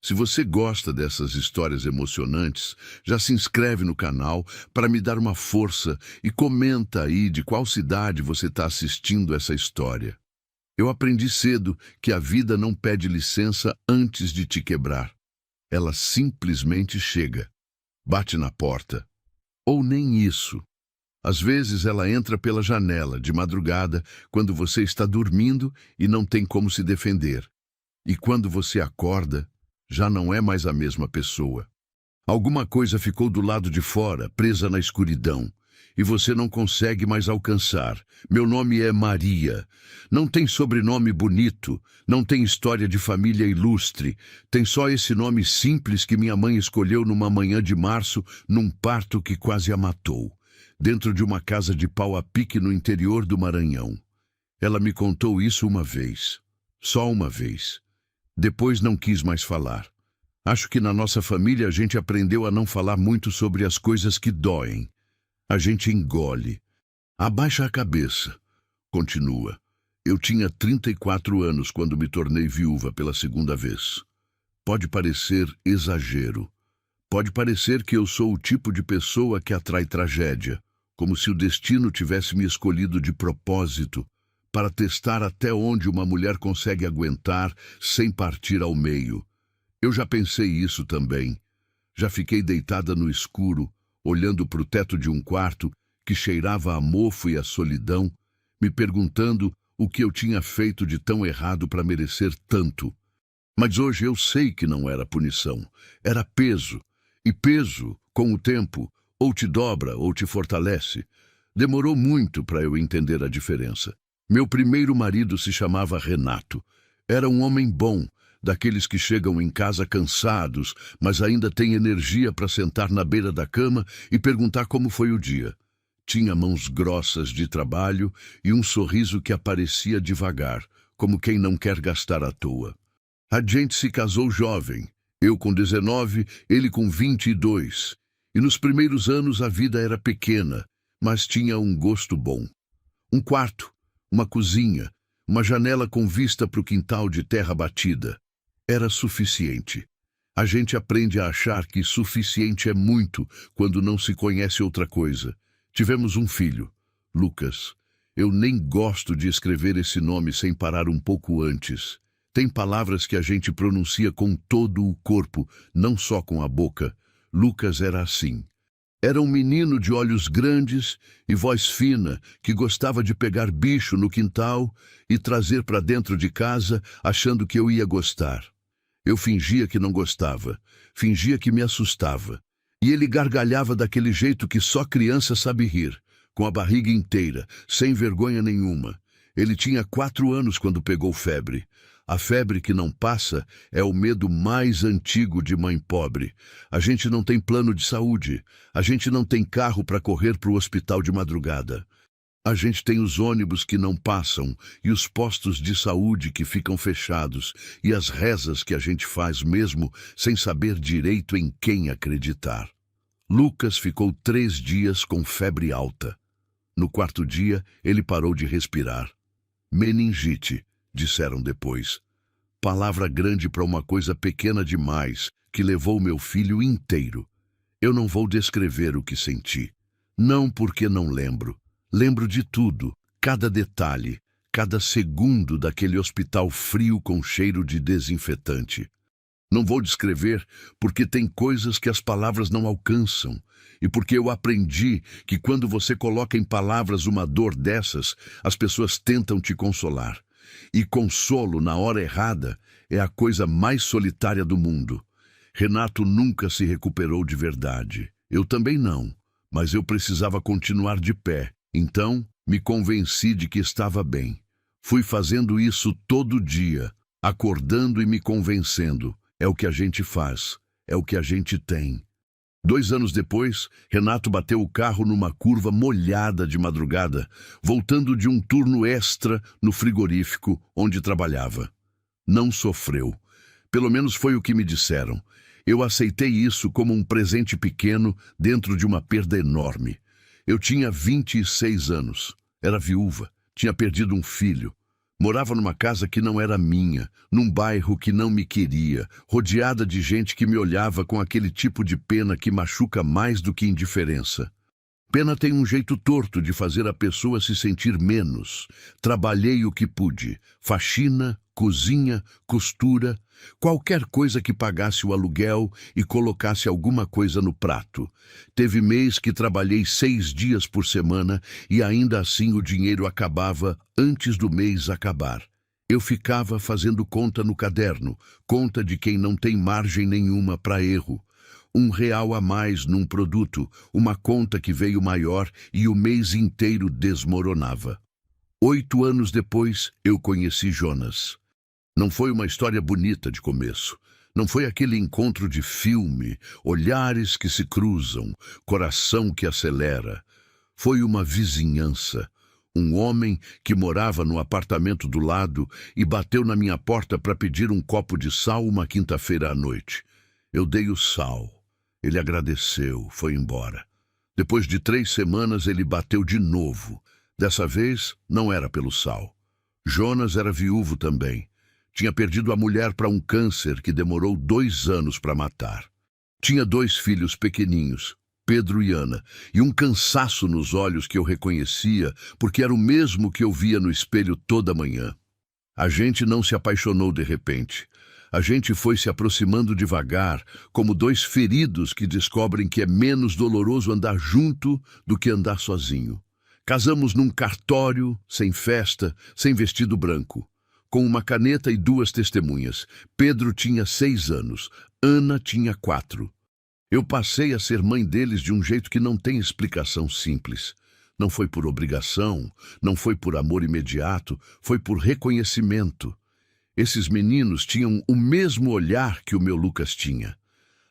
Se você gosta dessas histórias emocionantes, já se inscreve no canal para me dar uma força e comenta aí de qual cidade você está assistindo essa história. Eu aprendi cedo que a vida não pede licença antes de te quebrar. Ela simplesmente chega, bate na porta. Ou nem isso. Às vezes ela entra pela janela, de madrugada, quando você está dormindo e não tem como se defender. E quando você acorda, já não é mais a mesma pessoa. Alguma coisa ficou do lado de fora, presa na escuridão, e você não consegue mais alcançar. Meu nome é Maria. Não tem sobrenome bonito, não tem história de família ilustre, tem só esse nome simples que minha mãe escolheu numa manhã de março, num parto que quase a matou, dentro de uma casa de pau a pique no interior do Maranhão. Ela me contou isso uma vez, só uma vez. Depois não quis mais falar. Acho que na nossa família a gente aprendeu a não falar muito sobre as coisas que doem. A gente engole. Abaixa a cabeça. Continua. Eu tinha 34 anos quando me tornei viúva pela segunda vez. Pode parecer exagero. Pode parecer que eu sou o tipo de pessoa que atrai tragédia, como se o destino tivesse me escolhido de propósito, para testar até onde uma mulher consegue aguentar sem partir ao meio. Eu já pensei isso também. Já fiquei deitada no escuro, olhando para o teto de um quarto que cheirava a mofo e a solidão, me perguntando o que eu tinha feito de tão errado para merecer tanto. Mas hoje eu sei que não era punição, era peso. E peso, com o tempo, ou te dobra ou te fortalece. Demorou muito para eu entender a diferença. Meu primeiro marido se chamava Renato. Era um homem bom, daqueles que chegam em casa cansados, mas ainda têm energia para sentar na beira da cama e perguntar como foi o dia. Tinha mãos grossas de trabalho e um sorriso que aparecia devagar, como quem não quer gastar à toa. A gente se casou jovem, eu com 19, ele com 22. E nos primeiros anos a vida era pequena, mas tinha um gosto bom. Um quarto, uma cozinha, uma janela com vista para o quintal de terra batida. Era suficiente. A gente aprende a achar que suficiente é muito quando não se conhece outra coisa. Tivemos um filho, Lucas. Eu nem gosto de escrever esse nome sem parar um pouco antes. Tem palavras que a gente pronuncia com todo o corpo, não só com a boca. Lucas era assim. Era um menino de olhos grandes e voz fina que gostava de pegar bicho no quintal e trazer para dentro de casa achando que eu ia gostar. Eu fingia que não gostava, fingia que me assustava. E ele gargalhava daquele jeito que só criança sabe rir, com a barriga inteira, sem vergonha nenhuma. Ele tinha 4 anos quando pegou febre. A febre que não passa é o medo mais antigo de mãe pobre. A gente não tem plano de saúde. A gente não tem carro para correr para o hospital de madrugada. A gente tem os ônibus que não passam e os postos de saúde que ficam fechados e as rezas que a gente faz mesmo sem saber direito em quem acreditar. Lucas ficou 3 dias com febre alta. No 4º dia, ele parou de respirar. Meningite, disseram depois. Palavra grande para uma coisa pequena demais que levou meu filho inteiro. Eu não vou descrever o que senti. Não porque não lembro. Lembro de tudo, cada detalhe, cada segundo daquele hospital frio com cheiro de desinfetante. Não vou descrever porque tem coisas que as palavras não alcançam e porque eu aprendi que quando você coloca em palavras uma dor dessas, as pessoas tentam te consolar. E consolo na hora errada é a coisa mais solitária do mundo. Renato nunca se recuperou de verdade. Eu também não, mas eu precisava continuar de pé. Então, me convenci de que estava bem. Fui fazendo isso todo dia, acordando e me convencendo. É o que a gente faz, é o que a gente tem. 2 anos depois, Renato bateu o carro numa curva molhada de madrugada, voltando de um turno extra no frigorífico onde trabalhava. Não sofreu. Pelo menos foi o que me disseram. Eu aceitei isso como um presente pequeno dentro de uma perda enorme. Eu tinha 26 anos, era viúva, tinha perdido um filho. Morava numa casa que não era minha, num bairro que não me queria, rodeada de gente que me olhava com aquele tipo de pena que machuca mais do que indiferença. Pena tem um jeito torto de fazer a pessoa se sentir menos. Trabalhei o que pude. Faxina, cozinha, costura, qualquer coisa que pagasse o aluguel e colocasse alguma coisa no prato. Teve mês que trabalhei 6 dias por semana e ainda assim o dinheiro acabava antes do mês acabar. Eu ficava fazendo conta no caderno, conta de quem não tem margem nenhuma para erro. R$ 1 a mais num produto, uma conta que veio maior e o mês inteiro desmoronava. 8 anos depois, eu conheci Jonas. Não foi uma história bonita de começo. Não foi aquele encontro de filme, olhares que se cruzam, coração que acelera. Foi uma vizinhança. Um homem que morava no apartamento do lado e bateu na minha porta para pedir um copo de sal uma quinta-feira à noite. Eu dei o sal. Ele agradeceu, foi embora. Depois de 3 semanas, ele bateu de novo. Dessa vez, não era pelo sal. Jonas era viúvo também. Tinha perdido a mulher para um câncer que demorou 2 anos para matar. Tinha 2 filhos pequeninhos, Pedro e Ana, e um cansaço nos olhos que eu reconhecia, porque era o mesmo que eu via no espelho toda manhã. A gente não se apaixonou de repente. A gente foi se aproximando devagar, como 2 feridos que descobrem que é menos doloroso andar junto do que andar sozinho. Casamos num cartório, sem festa, sem vestido branco, com uma caneta e 2 testemunhas. Pedro tinha 6 anos, Ana tinha 4. Eu passei a ser mãe deles de um jeito que não tem explicação simples. Não foi por obrigação, não foi por amor imediato, foi por reconhecimento. Esses meninos tinham o mesmo olhar que o meu Lucas tinha.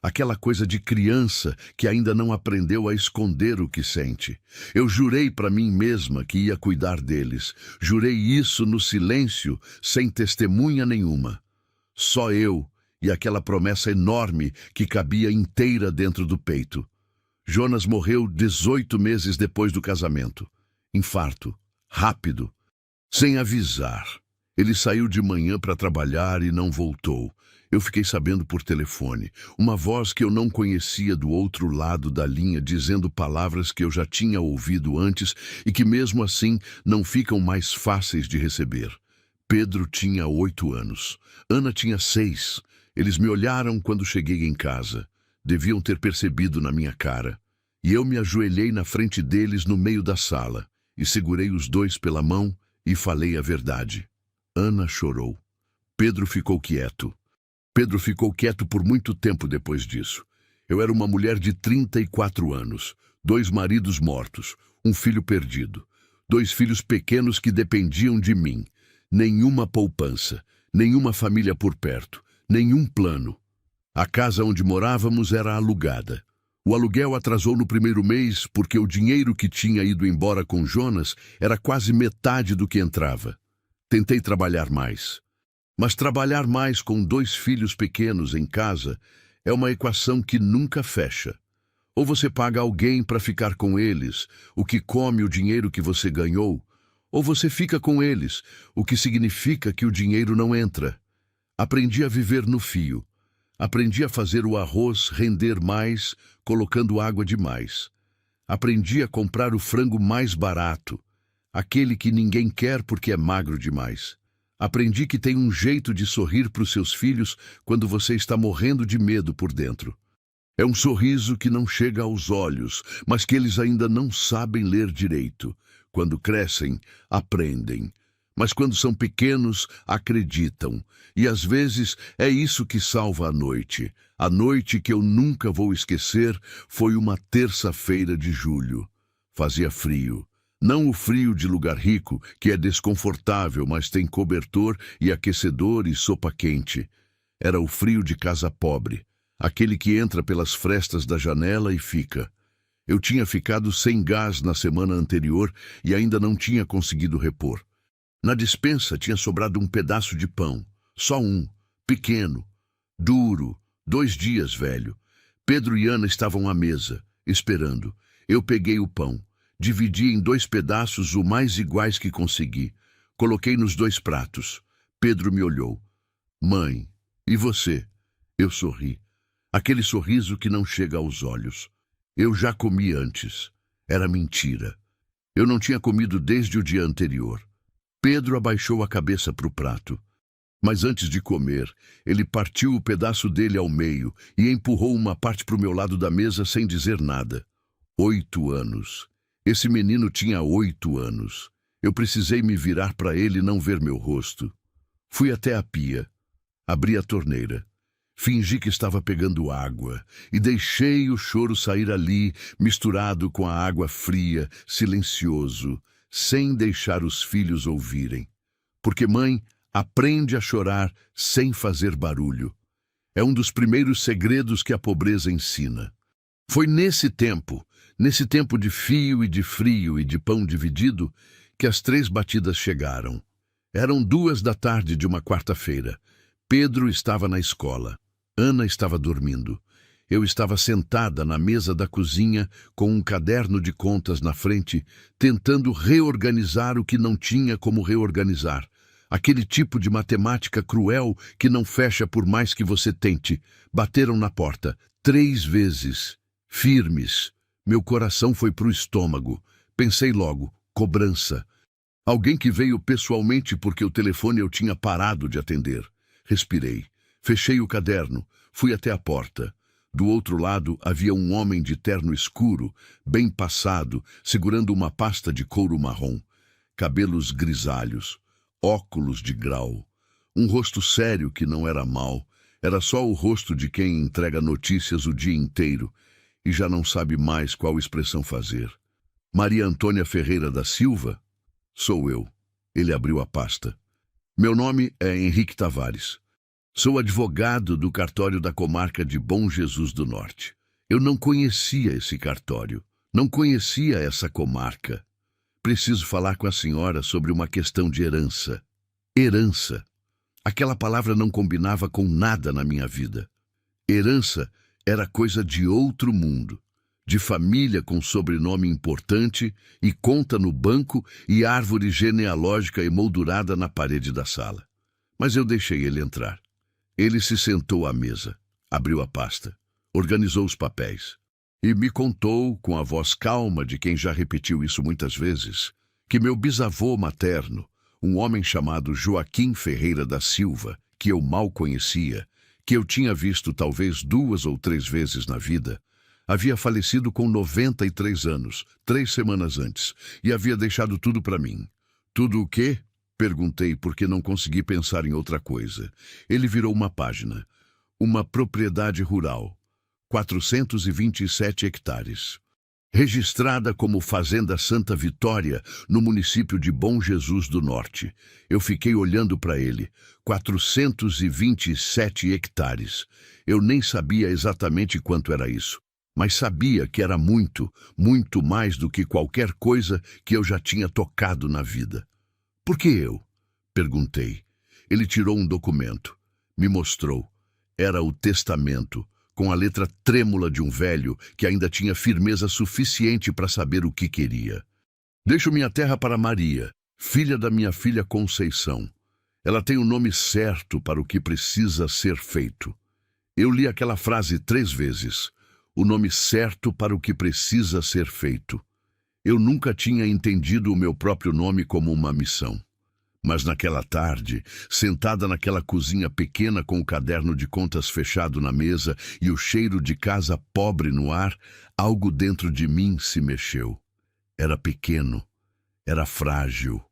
Aquela coisa de criança que ainda não aprendeu a esconder o que sente. Eu jurei para mim mesma que ia cuidar deles. Jurei isso no silêncio, sem testemunha nenhuma. Só eu e aquela promessa enorme que cabia inteira dentro do peito. Jonas morreu 18 meses depois do casamento. Infarto. Rápido. Sem avisar. Ele saiu de manhã para trabalhar e não voltou. Eu fiquei sabendo por telefone. Uma voz que eu não conhecia do outro lado da linha dizendo palavras que eu já tinha ouvido antes e que mesmo assim não ficam mais fáceis de receber. Pedro tinha 8 anos. Ana tinha 6. Eles me olharam quando cheguei em casa. Deviam ter percebido na minha cara. E eu me ajoelhei na frente deles no meio da sala e segurei os 2 pela mão e falei a verdade. Ana chorou. Pedro ficou quieto. Pedro ficou quieto por muito tempo depois disso. Eu era uma mulher de 34 anos, 2 maridos mortos, um filho perdido, 2 filhos pequenos que dependiam de mim. Nenhuma poupança, nenhuma família por perto, nenhum plano. A casa onde morávamos era alugada. O aluguel atrasou no primeiro mês porque o dinheiro que tinha ido embora com Jonas era quase metade do que entrava. Tentei trabalhar mais. Mas trabalhar mais com 2 filhos pequenos em casa é uma equação que nunca fecha. Ou você paga alguém para ficar com eles, o que come o dinheiro que você ganhou, ou você fica com eles, o que significa que o dinheiro não entra. Aprendi a viver no fio. Aprendi a fazer o arroz render mais, colocando água demais. Aprendi a comprar o frango mais barato, aquele que ninguém quer porque é magro demais. Aprendi que tem um jeito de sorrir para os seus filhos quando você está morrendo de medo por dentro. É um sorriso que não chega aos olhos, mas que eles ainda não sabem ler direito. Quando crescem, aprendem. Mas quando são pequenos, acreditam. E às vezes é isso que salva a noite. A noite que eu nunca vou esquecer foi uma terça-feira de julho. Fazia frio. Não o frio de lugar rico, que é desconfortável, mas tem cobertor e aquecedor e sopa quente. Era o frio de casa pobre, aquele que entra pelas frestas da janela e fica. Eu tinha ficado sem gás na semana anterior e ainda não tinha conseguido repor. Na despensa tinha sobrado um pedaço de pão, só um, pequeno, duro, 2 dias velho. Pedro e Ana estavam à mesa, esperando. Eu peguei o pão. Dividi em 2 pedaços o mais iguais que consegui. Coloquei nos 2 pratos. Pedro me olhou. Mãe, e você? Eu sorri. Aquele sorriso que não chega aos olhos. Eu já comi antes. Era mentira. Eu não tinha comido desde o dia anterior. Pedro abaixou a cabeça para o prato. Mas antes de comer, ele partiu o pedaço dele ao meio e empurrou uma parte para o meu lado da mesa sem dizer nada. 8 anos. Esse menino tinha 8 anos. Eu precisei me virar para ele não ver meu rosto. Fui até a pia. Abri a torneira. Fingi que estava pegando água e deixei o choro sair ali, misturado com a água fria, silencioso, sem deixar os filhos ouvirem. Porque mãe aprende a chorar sem fazer barulho. É um dos primeiros segredos que a pobreza ensina. Foi nesse tempo de fio e de frio e de pão dividido, que as 3 batidas chegaram. Eram 2 da tarde de uma quarta-feira. Pedro estava na escola. Ana estava dormindo. Eu estava sentada na mesa da cozinha com um caderno de contas na frente, tentando reorganizar o que não tinha como reorganizar. Aquele tipo de matemática cruel que não fecha por mais que você tente. Bateram na porta 3 vezes, firmes. Meu coração foi para o estômago. Pensei logo, cobrança. Alguém que veio pessoalmente porque o telefone eu tinha parado de atender. Respirei. Fechei o caderno. Fui até a porta. Do outro lado havia um homem de terno escuro, bem passado, segurando uma pasta de couro marrom. Cabelos grisalhos. Óculos de grau. Um rosto sério que não era mau. Era só o rosto de quem entrega notícias o dia inteiro e já não sabe mais qual expressão fazer. Maria Antônia Ferreira da Silva? Sou eu. Ele abriu a pasta. Meu nome é Henrique Tavares. Sou advogado do cartório da comarca de Bom Jesus do Norte. Eu não conhecia esse cartório. Não conhecia essa comarca. Preciso falar com a senhora sobre uma questão de herança. Herança. Aquela palavra não combinava com nada na minha vida. Herança era coisa de outro mundo, de família com sobrenome importante e conta no banco e árvore genealógica emoldurada na parede da sala. Mas eu deixei ele entrar. Ele se sentou à mesa, abriu a pasta, organizou os papéis e me contou, com a voz calma de quem já repetiu isso muitas vezes, que meu bisavô materno, um homem chamado Joaquim Ferreira da Silva, que eu mal conhecia, que eu tinha visto talvez 2 ou 3 vezes na vida, havia falecido com 93 anos, 3 semanas antes, e havia deixado tudo para mim. Tudo o quê? Perguntei porque não consegui pensar em outra coisa. Ele virou uma página. Uma propriedade rural. 427 hectares. Registrada como Fazenda Santa Vitória, no município de Bom Jesus do Norte. Eu fiquei olhando para ele. 427 hectares. Eu nem sabia exatamente quanto era isso, mas sabia que era muito, muito mais do que qualquer coisa que eu já tinha tocado na vida. Por que eu? Perguntei. Ele tirou um documento. Me mostrou. Era o testamento, com a letra trêmula de um velho que ainda tinha firmeza suficiente para saber o que queria. Deixo minha terra para Maria, filha da minha filha Conceição. Ela tem o nome certo para o que precisa ser feito. Eu li aquela frase 3 vezes. O nome certo para o que precisa ser feito. Eu nunca tinha entendido o meu próprio nome como uma missão. Mas naquela tarde, sentada naquela cozinha pequena com o caderno de contas fechado na mesa e o cheiro de casa pobre no ar, algo dentro de mim se mexeu. Era pequeno, era frágil,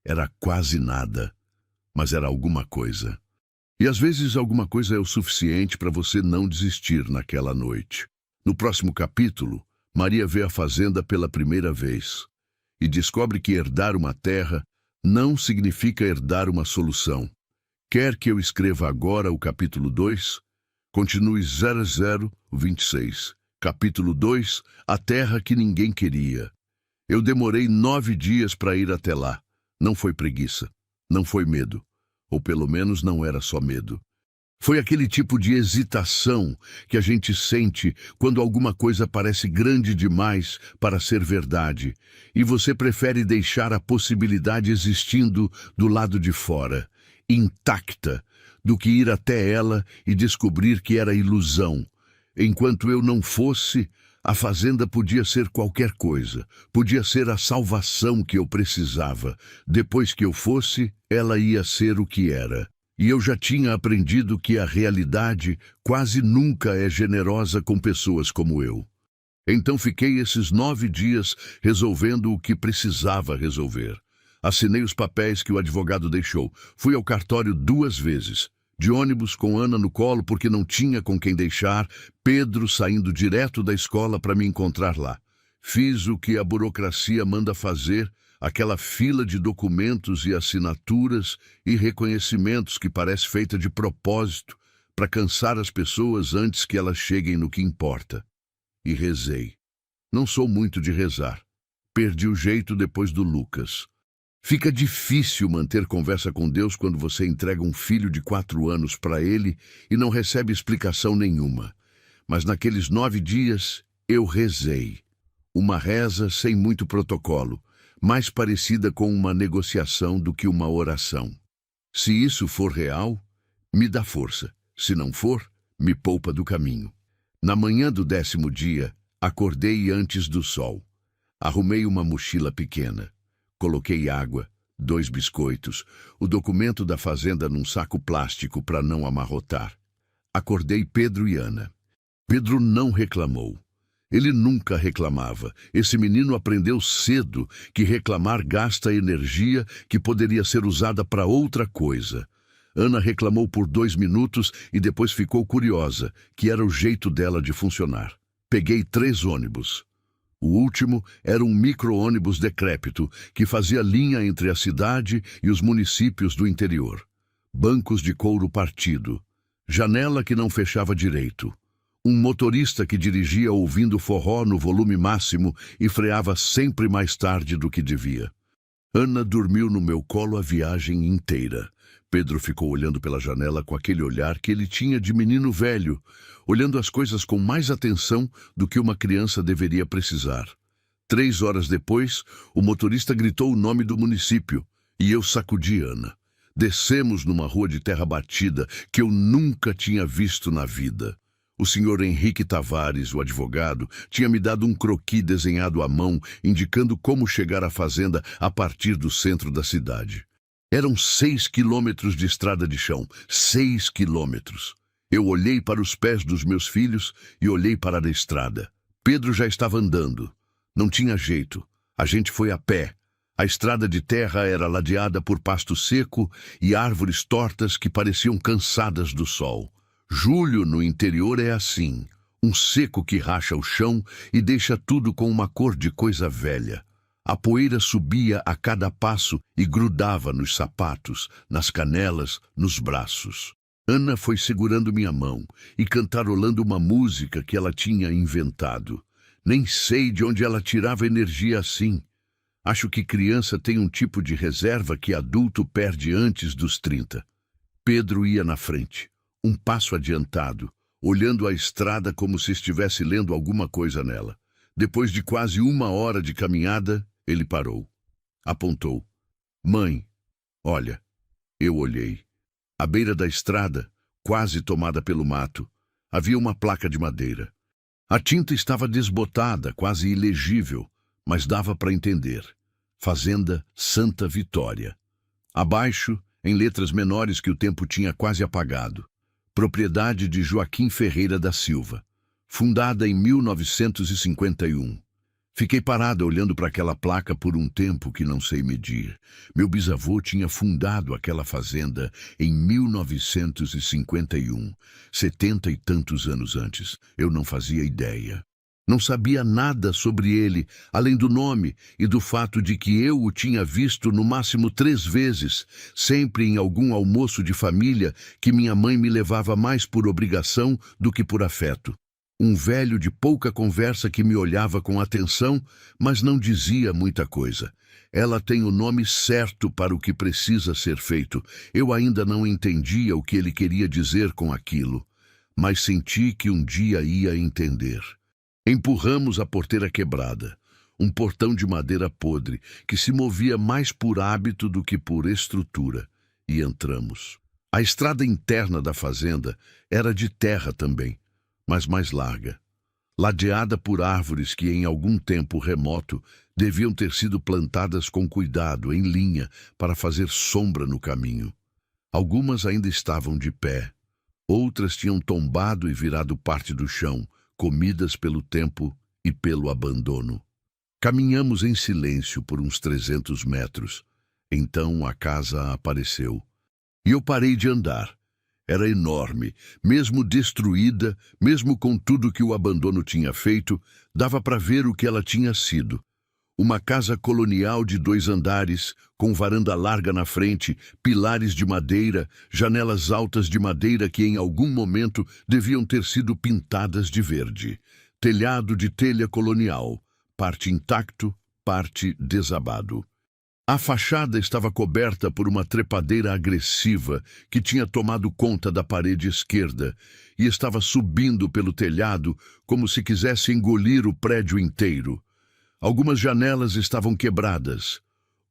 era quase nada, mas era alguma coisa. E às vezes alguma coisa é o suficiente para você não desistir naquela noite. No próximo capítulo, Maria vê a fazenda pela primeira vez e descobre que herdar uma terra não significa herdar uma solução. Quer que eu escreva agora o capítulo 2? Continue 0026. Capítulo 2, a terra que ninguém queria. Eu demorei 9 dias para ir até lá. Não foi preguiça, não foi medo. Ou pelo menos não era só medo. Foi aquele tipo de hesitação que a gente sente quando alguma coisa parece grande demais para ser verdade, e você prefere deixar a possibilidade existindo do lado de fora, intacta, do que ir até ela e descobrir que era ilusão. Enquanto eu não fosse, a fazenda podia ser qualquer coisa, podia ser a salvação que eu precisava. Depois que eu fosse, ela ia ser o que era. E eu já tinha aprendido que a realidade quase nunca é generosa com pessoas como eu. Então fiquei esses 9 dias resolvendo o que precisava resolver. Assinei os papéis que o advogado deixou. Fui ao cartório 2 vezes. De ônibus com Ana no colo porque não tinha com quem deixar, Pedro saindo direto da escola para me encontrar lá. Fiz o que a burocracia manda fazer, aquela fila de documentos e assinaturas e reconhecimentos que parece feita de propósito para cansar as pessoas antes que elas cheguem no que importa. E rezei. Não sou muito de rezar. Perdi o jeito depois do Lucas. Fica difícil manter conversa com Deus quando você entrega um filho de 4 anos para ele e não recebe explicação nenhuma. Mas naqueles 9 dias eu rezei. Uma reza sem muito protocolo, mais parecida com uma negociação do que uma oração. Se isso for real, me dá força. Se não for, me poupa do caminho. Na manhã do 10º dia, acordei antes do sol. Arrumei uma mochila pequena. Coloquei água, 2 biscoitos, o documento da fazenda num saco plástico para não amarrotar. Acordei Pedro e Ana. Pedro não reclamou. Ele nunca reclamava. Esse menino aprendeu cedo que reclamar gasta energia que poderia ser usada para outra coisa. Ana reclamou por 2 minutos e depois ficou curiosa, que era o jeito dela de funcionar. Peguei 3 ônibus. O último era um micro-ônibus decrépito que fazia linha entre a cidade e os municípios do interior. Bancos de couro partido. Janela que não fechava direito. Um motorista que dirigia ouvindo forró no volume máximo e freava sempre mais tarde do que devia. Ana dormiu no meu colo a viagem inteira. Pedro ficou olhando pela janela com aquele olhar que ele tinha de menino velho, olhando as coisas com mais atenção do que uma criança deveria precisar. 3 horas depois, o motorista gritou o nome do município e eu sacudi Ana. Descemos numa rua de terra batida que eu nunca tinha visto na vida. O senhor Henrique Tavares, o advogado, tinha me dado um croquis desenhado à mão, indicando como chegar à fazenda a partir do centro da cidade. Eram 6 quilômetros de estrada de chão, 6 quilômetros. Eu olhei para os pés dos meus filhos e olhei para a estrada. Pedro já estava andando. Não tinha jeito. A gente foi a pé. A estrada de terra era ladeada por pasto seco e árvores tortas que pareciam cansadas do sol. Julho no interior é assim, um seco que racha o chão e deixa tudo com uma cor de coisa velha. A poeira subia a cada passo e grudava nos sapatos, nas canelas, nos braços. Ana foi segurando minha mão e cantarolando uma música que ela tinha inventado. Nem sei de onde ela tirava energia assim. Acho que criança tem um tipo de reserva que adulto perde antes dos 30. Pedro ia na frente, um passo adiantado, olhando a estrada como se estivesse lendo alguma coisa nela. Depois de quase 1 hora de caminhada, ele parou. Apontou. Mãe, olha. Eu olhei. À beira da estrada, quase tomada pelo mato, havia uma placa de madeira. A tinta estava desbotada, quase ilegível, mas dava para entender. Fazenda Santa Vitória. Abaixo, em letras menores que o tempo tinha quase apagado. Propriedade de Joaquim Ferreira da Silva. Fundada em 1951. Fiquei parada olhando para aquela placa por um tempo que não sei medir. Meu bisavô tinha fundado aquela fazenda em 1951, 70 e tantos anos antes. Eu não fazia ideia. Não sabia nada sobre ele, além do nome e do fato de que eu o tinha visto no máximo 3 vezes, sempre em algum almoço de família que minha mãe me levava mais por obrigação do que por afeto. Um velho de pouca conversa que me olhava com atenção, mas não dizia muita coisa. Ela tem o nome certo para o que precisa ser feito. Eu ainda não entendia o que ele queria dizer com aquilo, mas senti que um dia ia entender. Empurramos a porteira quebrada, um portão de madeira podre, que se movia mais por hábito do que por estrutura, e entramos. A estrada interna da fazenda era de terra também, mas mais larga, ladeada por árvores que em algum tempo remoto deviam ter sido plantadas com cuidado, em linha, para fazer sombra no caminho. Algumas ainda estavam de pé, outras tinham tombado e virado parte do chão, comidas pelo tempo e pelo abandono. Caminhamos em silêncio por uns 300 metros. Então a casa apareceu. E eu parei de andar. Era enorme, mesmo destruída, mesmo com tudo que o abandono tinha feito, dava para ver o que ela tinha sido. Uma casa colonial de 2 andares, com varanda larga na frente, pilares de madeira, janelas altas de madeira que em algum momento deviam ter sido pintadas de verde. Telhado de telha colonial, parte intacto, parte desabado. A fachada estava coberta por uma trepadeira agressiva que tinha tomado conta da parede esquerda e estava subindo pelo telhado como se quisesse engolir o prédio inteiro. Algumas janelas estavam quebradas,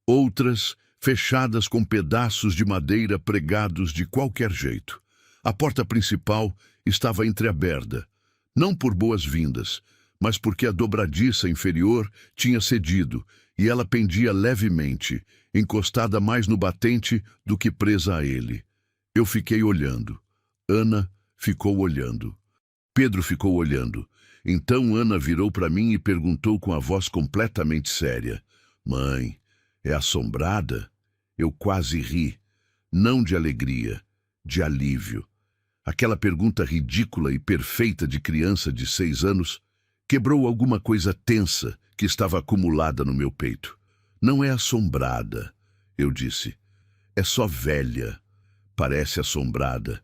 outras fechadas com pedaços de madeira pregados de qualquer jeito. A porta principal estava entreaberta, não por boas-vindas, mas porque a dobradiça inferior tinha cedido e ela pendia levemente, encostada mais no batente do que presa a ele. Eu fiquei olhando. Ana ficou olhando. Pedro ficou olhando. Então Ana virou para mim e perguntou com a voz completamente séria: "Mãe, é assombrada?" Eu quase ri, não de alegria, de alívio. Aquela pergunta ridícula e perfeita de criança de 6 anos quebrou alguma coisa tensa que estava acumulada no meu peito. "Não é assombrada", eu disse. "É só velha. Parece assombrada.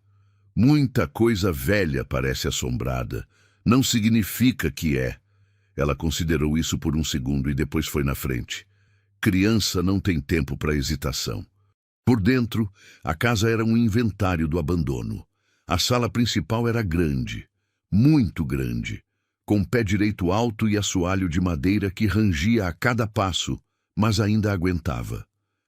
Muita coisa velha parece assombrada. Não significa que é." Ela considerou isso por um segundo e depois foi na frente. Criança não tem tempo para hesitação. Por dentro, a casa era um inventário do abandono. A sala principal era grande, muito grande, com o pé direito alto e assoalho de madeira que rangia a cada passo, mas ainda aguentava.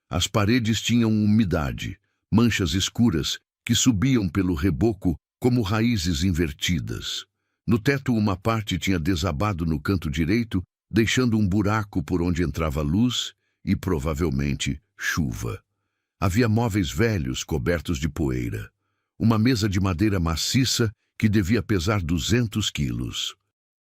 As paredes tinham umidade, manchas escuras que subiam pelo reboco como raízes invertidas. No teto, uma parte tinha desabado no canto direito, deixando um buraco por onde entrava luz e, provavelmente, chuva. Havia móveis velhos cobertos de poeira. Uma mesa de madeira maciça que devia pesar 200 quilos.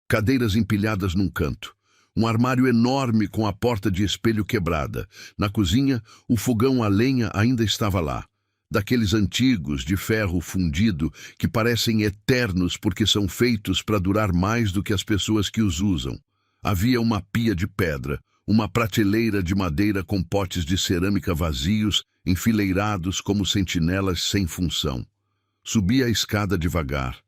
Cadeiras empilhadas num canto. Um armário enorme com a porta de espelho quebrada. Na cozinha, o fogão a lenha ainda estava lá. Daqueles antigos de ferro fundido que parecem eternos porque são feitos para durar mais do que as pessoas que os usam. Havia uma pia de pedra, uma prateleira de madeira com potes de cerâmica vazios, enfileirados como sentinelas sem função. Subi a escada devagar,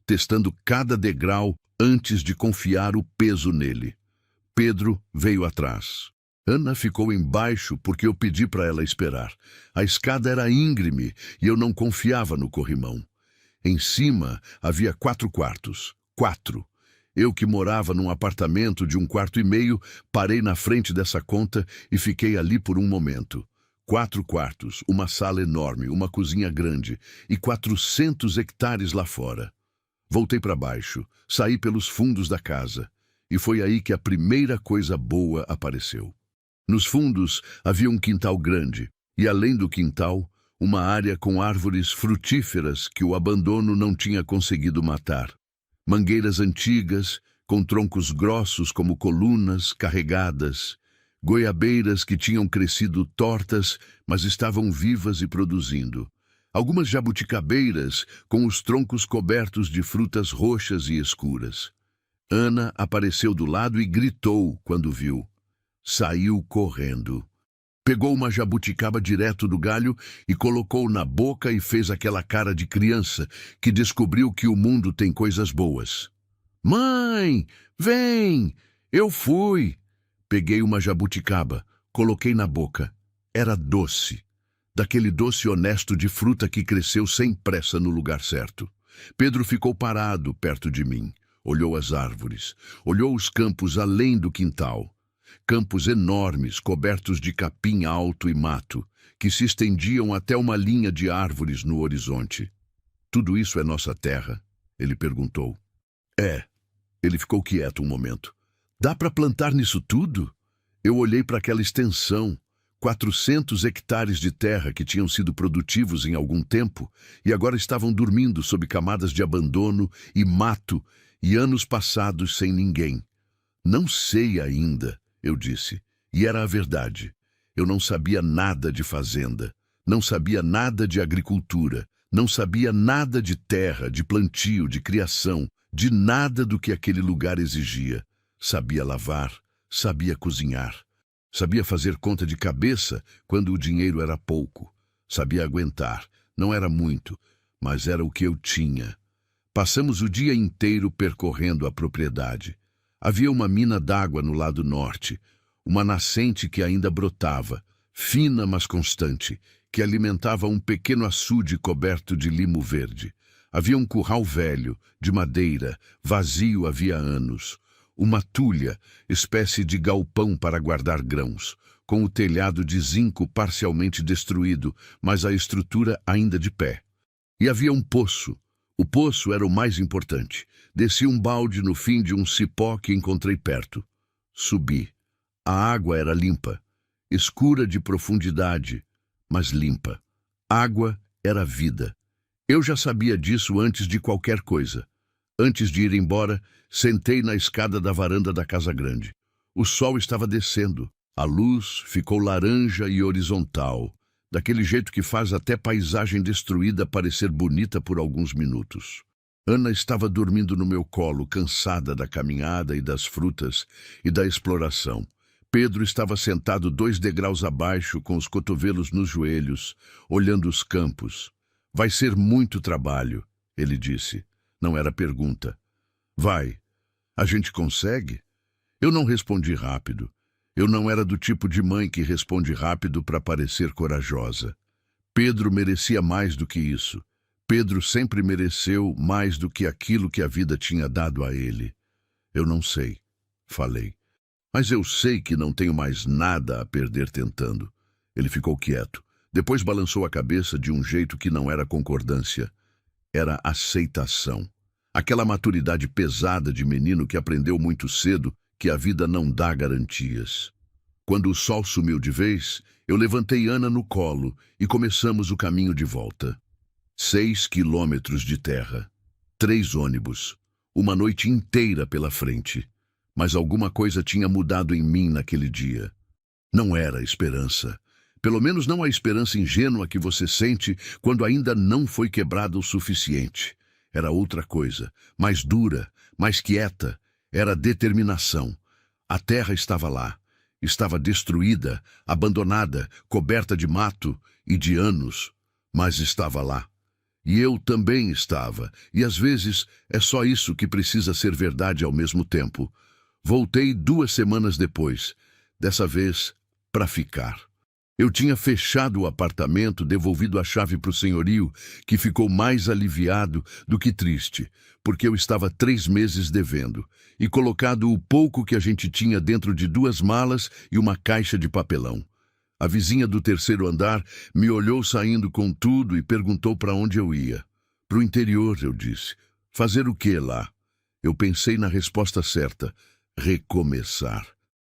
testando cada degrau antes de confiar o peso nele. Pedro veio atrás. Ana ficou embaixo porque eu pedi para ela esperar. A escada era íngreme e eu não confiava no corrimão. Em cima havia 4 quartos. 4. Eu, que morava num apartamento de 1,5 quartos, parei na frente dessa conta e fiquei ali por um momento. 4 quartos, uma sala enorme, uma cozinha grande e 400 hectares lá fora. Voltei para baixo, saí pelos fundos da casa, e foi aí que a primeira coisa boa apareceu. Nos fundos havia um quintal grande, e além do quintal, uma área com árvores frutíferas que o abandono não tinha conseguido matar. Mangueiras antigas, com troncos grossos como colunas carregadas, goiabeiras que tinham crescido tortas, mas estavam vivas e produzindo. Algumas jabuticabeiras com os troncos cobertos de frutas roxas e escuras. Ana apareceu do lado e gritou quando viu. Saiu correndo. Pegou uma jabuticaba direto do galho e colocou na boca e fez aquela cara de criança que descobriu que o mundo tem coisas boas. Mãe, vem! Eu fui! Peguei uma jabuticaba, coloquei na boca. Era doce. Daquele doce honesto de fruta que cresceu sem pressa no lugar certo. Pedro ficou parado perto de mim. Olhou as árvores. Olhou os campos além do quintal. Campos enormes, cobertos de capim alto e mato, que se estendiam até uma linha de árvores no horizonte. Tudo isso é nossa terra? Ele perguntou. É. Ele ficou quieto um momento. Dá para plantar nisso tudo? Eu olhei para aquela extensão, 400 hectares de terra que tinham sido produtivos em algum tempo e agora estavam dormindo sob camadas de abandono e mato e anos passados sem ninguém. Não sei ainda, eu disse, e era a verdade. Eu não sabia nada de fazenda, não sabia nada de agricultura, não sabia nada de terra, de plantio, de criação, de nada do que aquele lugar exigia. Sabia lavar, sabia cozinhar, sabia fazer conta de cabeça quando o dinheiro era pouco. Sabia aguentar, não era muito, mas era o que eu tinha. Passamos o dia inteiro percorrendo a propriedade. Havia uma mina d'água no lado norte, uma nascente que ainda brotava, fina mas constante, que alimentava um pequeno açude coberto de limo verde. Havia um curral velho, de madeira, vazio havia anos. Uma tulha, espécie de galpão para guardar grãos, com o telhado de zinco parcialmente destruído, mas a estrutura ainda de pé. E havia um poço. O poço era o mais importante. Desci um balde no fim de um cipó que encontrei perto. Subi. A água era limpa, escura de profundidade, mas limpa. Água era vida. Eu já sabia disso antes de qualquer coisa. Antes de ir embora, sentei na escada da varanda da casa grande. O sol estava descendo. A luz ficou laranja e horizontal, daquele jeito que faz até paisagem destruída parecer bonita por alguns minutos. Ana estava dormindo no meu colo, cansada da caminhada e das frutas e da exploração. Pedro estava sentado 2 degraus abaixo, com os cotovelos nos joelhos, olhando os campos. Vai ser muito trabalho, ele disse. Não era pergunta. Vai. A gente consegue? Eu não respondi rápido. Eu não era do tipo de mãe que responde rápido para parecer corajosa. Pedro merecia mais do que isso. Pedro sempre mereceu mais do que aquilo que a vida tinha dado a ele. Eu não sei, falei. Mas eu sei que não tenho mais nada a perder tentando. Ele ficou quieto. Depois balançou a cabeça de um jeito que não era concordância. Era aceitação. Aquela maturidade pesada de menino que aprendeu muito cedo que a vida não dá garantias. Quando o sol sumiu de vez, eu levantei Ana no colo e começamos o caminho de volta. 6 quilômetros de terra. 3 ônibus. Uma noite inteira pela frente. Mas alguma coisa tinha mudado em mim naquele dia. Não era esperança. Pelo menos não a esperança ingênua que você sente quando ainda não foi quebrada o suficiente. Era outra coisa, mais dura, mais quieta. Era determinação. A terra estava lá. Estava destruída, abandonada, coberta de mato e de anos. Mas estava lá. E eu também estava. E às vezes é só isso que precisa ser verdade ao mesmo tempo. Voltei 2 semanas depois. Dessa vez, para ficar. Eu tinha fechado o apartamento, devolvido a chave para o senhorio, que ficou mais aliviado do que triste, porque eu estava 3 meses devendo, e colocado o pouco que a gente tinha dentro de 2 malas e uma caixa de papelão. A vizinha do 3º andar me olhou saindo com tudo e perguntou para onde eu ia. Para o interior, eu disse. Fazer o quê lá? Eu pensei na resposta certa. Recomeçar.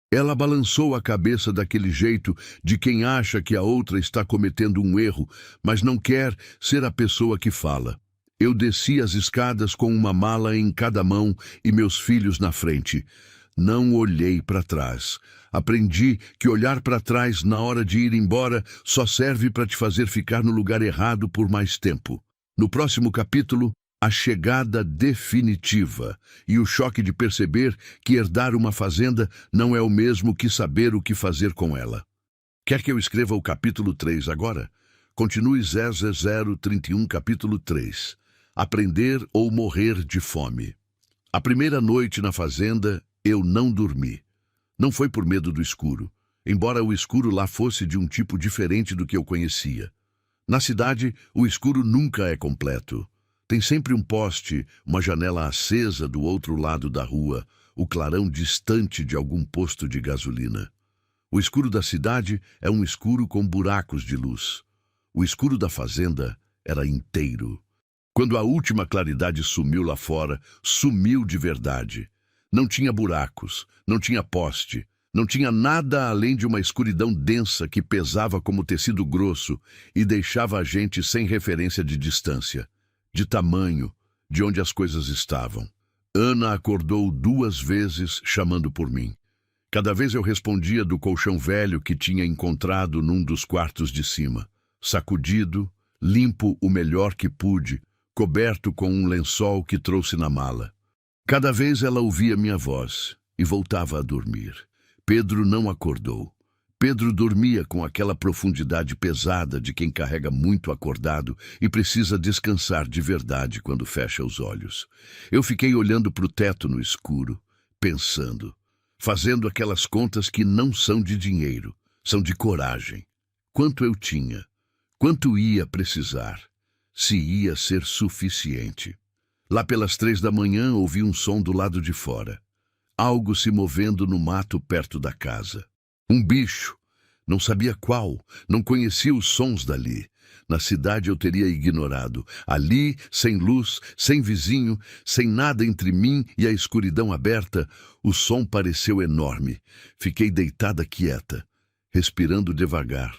Ela balançou a cabeça daquele jeito de quem acha que a outra está cometendo um erro, mas não quer ser a pessoa que fala. Eu desci as escadas com uma mala em cada mão e meus filhos na frente. Não olhei para trás. Aprendi que olhar para trás na hora de ir embora só serve para te fazer ficar no lugar errado por mais tempo. No próximo capítulo, a chegada definitiva e o choque de perceber que herdar uma fazenda não é o mesmo que saber o que fazer com ela. Quer que eu escreva o capítulo 3 agora? Continue 0031, capítulo 3. Aprender ou morrer de fome. A primeira noite na fazenda, eu não dormi. Não foi por medo do escuro, embora o escuro lá fosse de um tipo diferente do que eu conhecia. Na cidade, o escuro nunca é completo. Tem sempre um poste, uma janela acesa do outro lado da rua, o clarão distante de algum posto de gasolina. O escuro da cidade é um escuro com buracos de luz. O escuro da fazenda era inteiro. Quando a última claridade sumiu lá fora, sumiu de verdade. Não tinha buracos, não tinha poste, não tinha nada além de uma escuridão densa que pesava como tecido grosso e deixava a gente sem referência de distância, de tamanho, de onde as coisas estavam. Ana acordou 2 vezes chamando por mim. Cada vez eu respondia do colchão velho que tinha encontrado num dos quartos de cima. Sacudido, limpo o melhor que pude, coberto com um lençol que trouxe na mala. Cada vez ela ouvia minha voz e voltava a dormir. Pedro não acordou. Pedro dormia com aquela profundidade pesada de quem carrega muito acordado e precisa descansar de verdade quando fecha os olhos. Eu fiquei olhando para o teto no escuro, pensando, fazendo aquelas contas que não são de dinheiro, são de coragem. Quanto eu tinha? Quanto ia precisar? Se ia ser suficiente? Lá pelas 3 da manhã ouvi um som do lado de fora. Algo se movendo no mato perto da casa. Um bicho. Não sabia qual, não conhecia os sons dali. Na cidade eu teria ignorado. Ali, sem luz, sem vizinho, sem nada entre mim e a escuridão aberta, o som pareceu enorme. Fiquei deitada quieta, respirando devagar.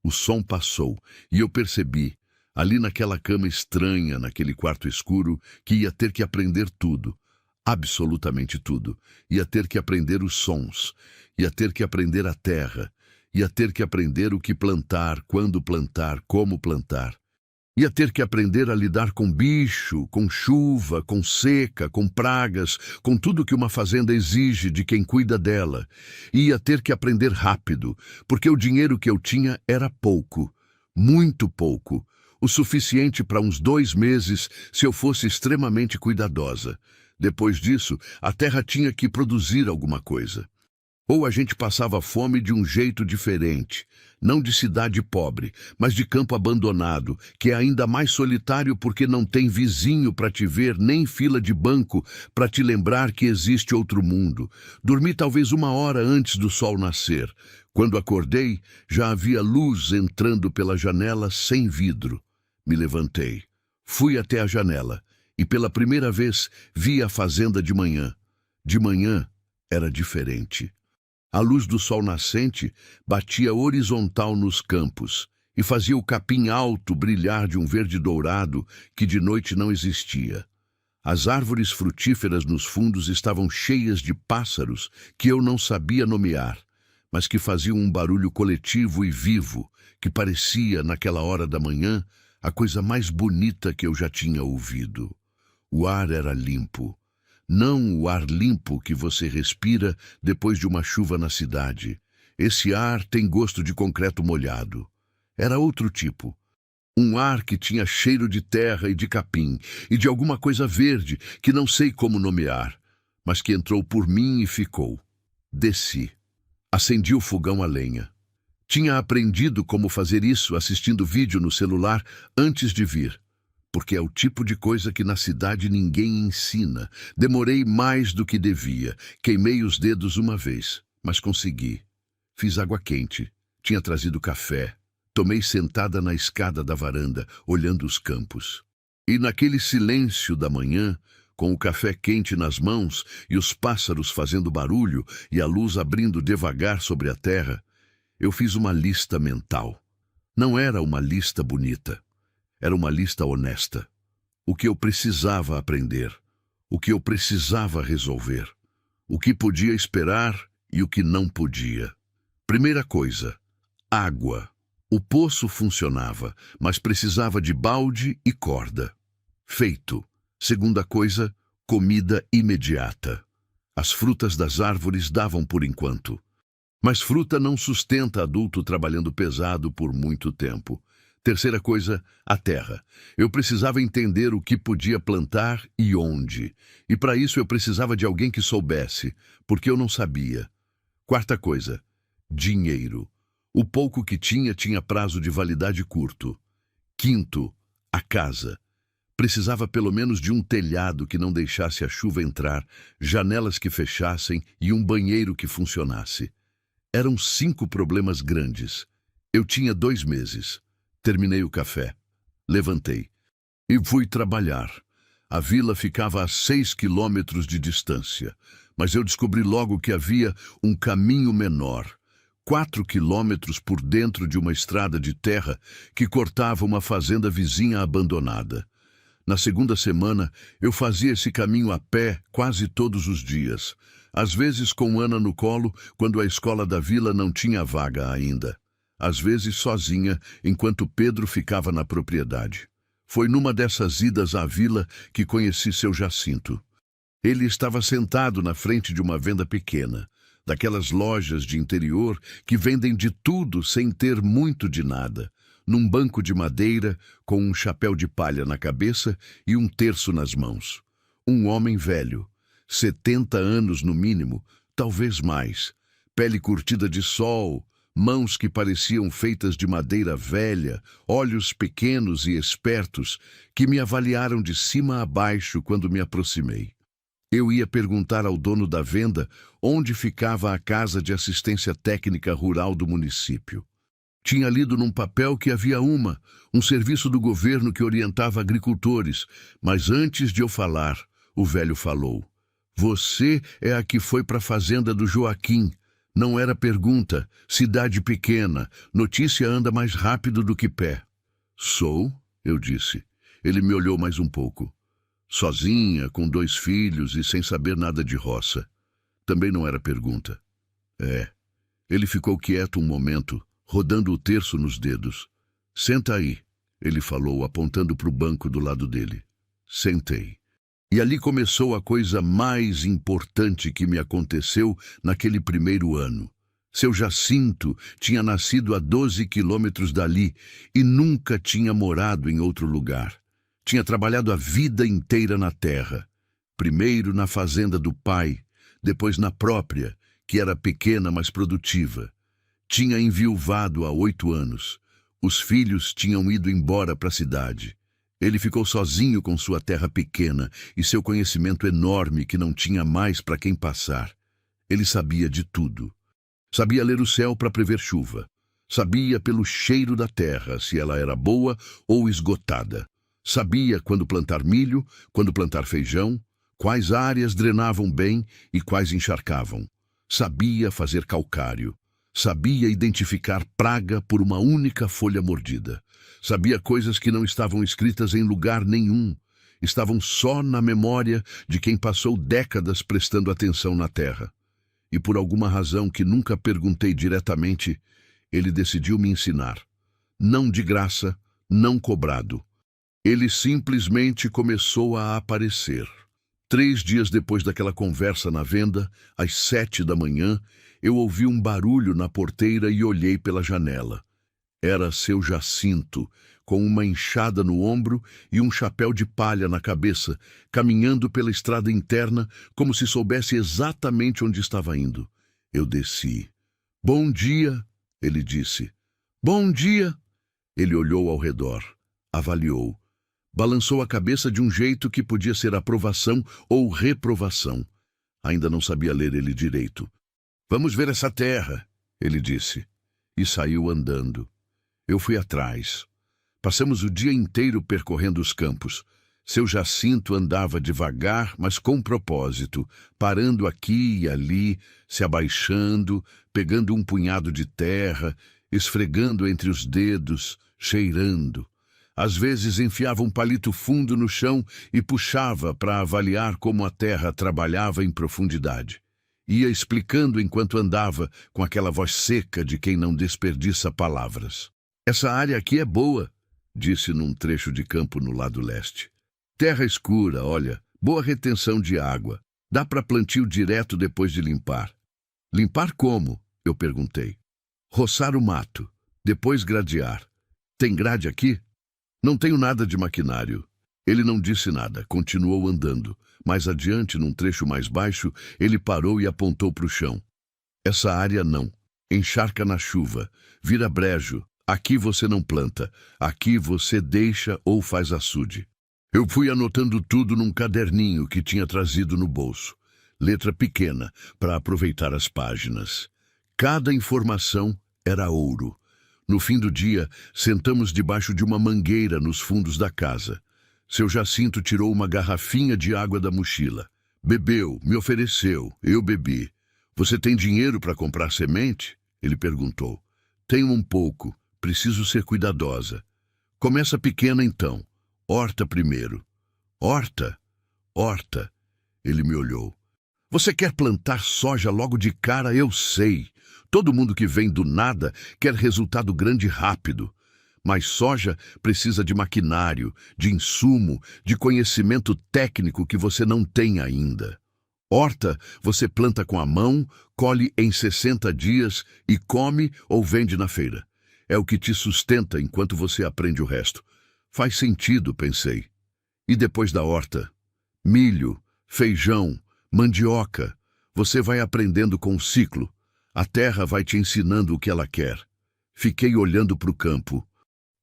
O som passou e eu percebi, ali naquela cama estranha, naquele quarto escuro, que ia ter que aprender tudo. Absolutamente tudo. Ia ter que aprender os sons. Ia ter que aprender a terra. Ia ter que aprender o que plantar, quando plantar, como plantar. Ia ter que aprender a lidar com bicho, com chuva, com seca, com pragas, com tudo que uma fazenda exige de quem cuida dela. Ia ter que aprender rápido, porque o dinheiro que eu tinha era pouco, muito pouco, o suficiente para uns 2 meses se eu fosse extremamente cuidadosa. Depois disso, a terra tinha que produzir alguma coisa. Ou a gente passava fome de um jeito diferente, não de cidade pobre, mas de campo abandonado, que é ainda mais solitário porque não tem vizinho para te ver, nem fila de banco para te lembrar que existe outro mundo. Dormi talvez 1 hora antes do sol nascer. Quando acordei, já havia luz entrando pela janela sem vidro. Me levantei, fui até a janela e pela primeira vez vi a fazenda de manhã. De manhã era diferente. A luz do sol nascente batia horizontal nos campos e fazia o capim alto brilhar de um verde dourado que de noite não existia. As árvores frutíferas nos fundos estavam cheias de pássaros que eu não sabia nomear, mas que faziam um barulho coletivo e vivo, que parecia, naquela hora da manhã, a coisa mais bonita que eu já tinha ouvido. O ar era limpo. Não o ar limpo que você respira depois de uma chuva na cidade. Esse ar tem gosto de concreto molhado. Era outro tipo. Um ar que tinha cheiro de terra e de capim, e de alguma coisa verde que não sei como nomear, mas que entrou por mim e ficou. Desci. Acendi o fogão a lenha. Tinha aprendido como fazer isso assistindo vídeo no celular antes de vir. Porque é o tipo de coisa que na cidade ninguém ensina. Demorei mais do que devia. Queimei os dedos 1 vez, mas consegui. Fiz água quente. Tinha trazido café. Tomei sentada na escada da varanda, olhando os campos. E naquele silêncio da manhã, com o café quente nas mãos e os pássaros fazendo barulho e a luz abrindo devagar sobre a terra, eu fiz uma lista mental. Não era uma lista bonita. Era uma lista honesta. O que eu precisava aprender, o que eu precisava resolver, o que podia esperar e o que não podia. Primeira coisa, água. O poço funcionava, mas precisava de balde e corda. Feito. Segunda coisa, comida imediata. As frutas das árvores davam por enquanto. Mas fruta não sustenta adulto trabalhando pesado por muito tempo. Terceira coisa, a terra. Eu precisava entender o que podia plantar e onde. E para isso eu precisava de alguém que soubesse, porque eu não sabia. Quarta coisa, dinheiro. O pouco que tinha prazo de validade curto. Quinto, a casa. Precisava pelo menos de um telhado que não deixasse a chuva entrar, janelas que fechassem e um banheiro que funcionasse. Eram 5 problemas grandes. Eu tinha 2 meses. Terminei o café. Levantei. E fui trabalhar. A vila ficava a 6 quilômetros de distância, mas eu descobri logo que havia um caminho menor, 4 quilômetros por dentro de uma estrada de terra que cortava uma fazenda vizinha abandonada. Na segunda semana, eu fazia esse caminho a pé quase todos os dias, às vezes com Ana no colo, quando a escola da vila não tinha vaga ainda. Às vezes sozinha, enquanto Pedro ficava na propriedade. Foi numa dessas idas à vila que conheci seu Jacinto. Ele estava sentado na frente de uma venda pequena, daquelas lojas de interior que vendem de tudo sem ter muito de nada, num banco de madeira, com um chapéu de palha na cabeça e um terço nas mãos. Um homem velho, 70 anos no mínimo, talvez mais, pele curtida de sol, mãos que pareciam feitas de madeira velha, olhos pequenos e espertos, que me avaliaram de cima a baixo quando me aproximei. Eu ia perguntar ao dono da venda onde ficava a Casa de Assistência Técnica Rural do município. Tinha lido num papel que havia um serviço do governo que orientava agricultores, mas antes de eu falar, o velho falou: "Você é a que foi para a fazenda do Joaquim." Não era pergunta, cidade pequena, notícia anda mais rápido do que pé. "Sou?" eu disse. Ele me olhou mais um pouco. Sozinha, com 2 filhos e sem saber nada de roça. Também não era pergunta. "É." Ele ficou quieto um momento, rodando o terço nos dedos. "Senta aí," ele falou, apontando para o banco do lado dele. Sentei. E ali começou a coisa mais importante que me aconteceu naquele primeiro ano. Seu Jacinto tinha nascido a 12 quilômetros dali e nunca tinha morado em outro lugar. Tinha trabalhado a vida inteira na terra. Primeiro na fazenda do pai, depois na própria, que era pequena, mas produtiva. Tinha enviuvado há 8 anos. Os filhos tinham ido embora para a cidade. Ele ficou sozinho com sua terra pequena e seu conhecimento enorme que não tinha mais para quem passar. Ele sabia de tudo. Sabia ler o céu para prever chuva. Sabia pelo cheiro da terra se ela era boa ou esgotada. Sabia quando plantar milho, quando plantar feijão, quais áreas drenavam bem e quais encharcavam. Sabia fazer calcário. Sabia identificar praga por uma única folha mordida. Sabia coisas que não estavam escritas em lugar nenhum. Estavam só na memória de quem passou décadas prestando atenção na terra. E por alguma razão que nunca perguntei diretamente, ele decidiu me ensinar. Não de graça, não cobrado. Ele simplesmente começou a aparecer. 3 dias depois daquela conversa na venda, às 7 da manhã, eu ouvi um barulho na porteira e olhei pela janela. Era seu Jacinto, com uma enxada no ombro e um chapéu de palha na cabeça, caminhando pela estrada interna como se soubesse exatamente onde estava indo. Eu desci. "Bom dia," ele disse. "Bom dia." Ele olhou ao redor, avaliou. Balançou a cabeça de um jeito que podia ser aprovação ou reprovação. Ainda não sabia ler ele direito. "Vamos ver essa terra," ele disse. E saiu andando. Eu fui atrás. Passamos o dia inteiro percorrendo os campos. Seu Jacinto andava devagar, mas com propósito, parando aqui e ali, se abaixando, pegando um punhado de terra, esfregando entre os dedos, cheirando. Às vezes enfiava um palito fundo no chão e puxava para avaliar como a terra trabalhava em profundidade. Ia explicando enquanto andava, com aquela voz seca de quem não desperdiça palavras. "Essa área aqui é boa," disse num trecho de campo no lado leste. "Terra escura, olha, boa retenção de água. Dá para plantio direto depois de limpar." "Limpar como?" eu perguntei. "Roçar o mato, depois gradear." Tem grade aqui? Não tenho nada de maquinário. Ele não disse nada, continuou andando. Mais adiante, num trecho mais baixo, ele parou e apontou para o chão. Essa área não. Encharca na chuva. Vira brejo. Aqui você não planta. Aqui você deixa ou faz açude. Eu fui anotando tudo num caderninho que tinha trazido no bolso. Letra pequena, para aproveitar as páginas. Cada informação era ouro. No fim do dia, sentamos debaixo de uma mangueira nos fundos da casa. Seu Jacinto tirou uma garrafinha de água da mochila. Bebeu, me ofereceu, eu bebi. Você tem dinheiro para comprar semente? Ele perguntou. Tenho um pouco, preciso ser cuidadosa. Começa pequena então. Horta primeiro. Horta? Horta. Ele me olhou. Você quer plantar soja logo de cara, eu sei. Todo mundo que vem do nada quer resultado grande e rápido. Mas soja precisa de maquinário, de insumo, de conhecimento técnico que você não tem ainda. Horta, você planta com a mão, colhe em 60 dias e come ou vende na feira. É o que te sustenta enquanto você aprende o resto. Faz sentido, pensei. E depois da horta? Milho, feijão, mandioca. Você vai aprendendo com o ciclo. A terra vai te ensinando o que ela quer. Fiquei olhando para o campo.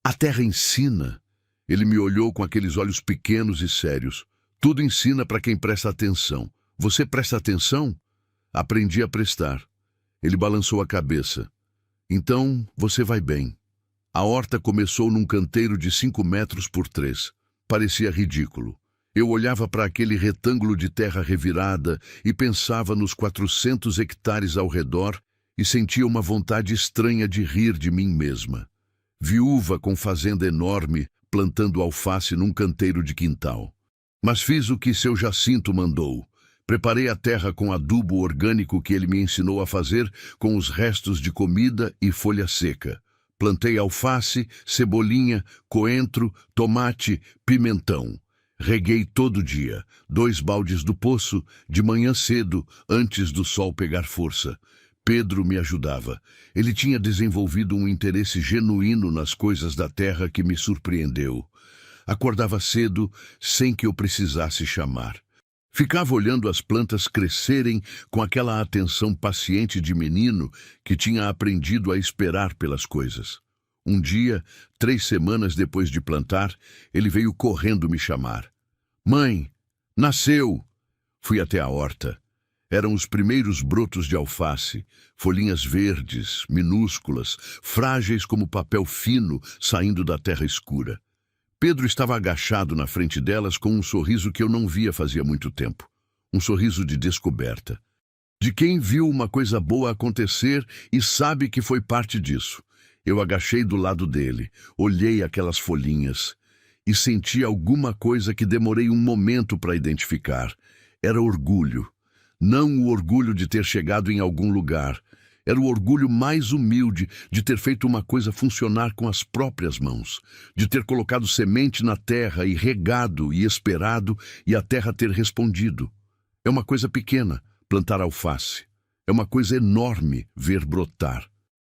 A terra ensina. Ele me olhou com aqueles olhos pequenos e sérios. Tudo ensina para quem presta atenção. Você presta atenção? Aprendi a prestar. Ele balançou a cabeça. Então, você vai bem. A horta começou num canteiro de 5 metros por 3. Parecia ridículo. Eu olhava para aquele retângulo de terra revirada e pensava nos 400 hectares ao redor e sentia uma vontade estranha de rir de mim mesma. Viúva com fazenda enorme, plantando alface num canteiro de quintal. Mas fiz o que seu Jacinto mandou. Preparei a terra com adubo orgânico que ele me ensinou a fazer com os restos de comida e folha seca. Plantei alface, cebolinha, coentro, tomate, pimentão. Reguei todo dia, 2 baldes do poço, de manhã cedo, antes do sol pegar força. Pedro me ajudava. Ele tinha desenvolvido um interesse genuíno nas coisas da terra que me surpreendeu. Acordava cedo, sem que eu precisasse chamar. Ficava olhando as plantas crescerem com aquela atenção paciente de menino que tinha aprendido a esperar pelas coisas. Um dia, 3 semanas depois de plantar, ele veio correndo me chamar. Mãe, nasceu! Fui até a horta. Eram os primeiros brotos de alface, folhinhas verdes, minúsculas, frágeis como papel fino saindo da terra escura. Pedro estava agachado na frente delas com um sorriso que eu não via fazia muito tempo. Um sorriso de descoberta. De quem viu uma coisa boa acontecer e sabe que foi parte disso. Eu agachei do lado dele, olhei aquelas folhinhas e senti alguma coisa que demorei um momento para identificar. Era orgulho. Não o orgulho de ter chegado em algum lugar. Era o orgulho mais humilde de ter feito uma coisa funcionar com as próprias mãos, de ter colocado semente na terra e regado e esperado e a terra ter respondido. É uma coisa pequena, plantar alface. É uma coisa enorme, ver brotar.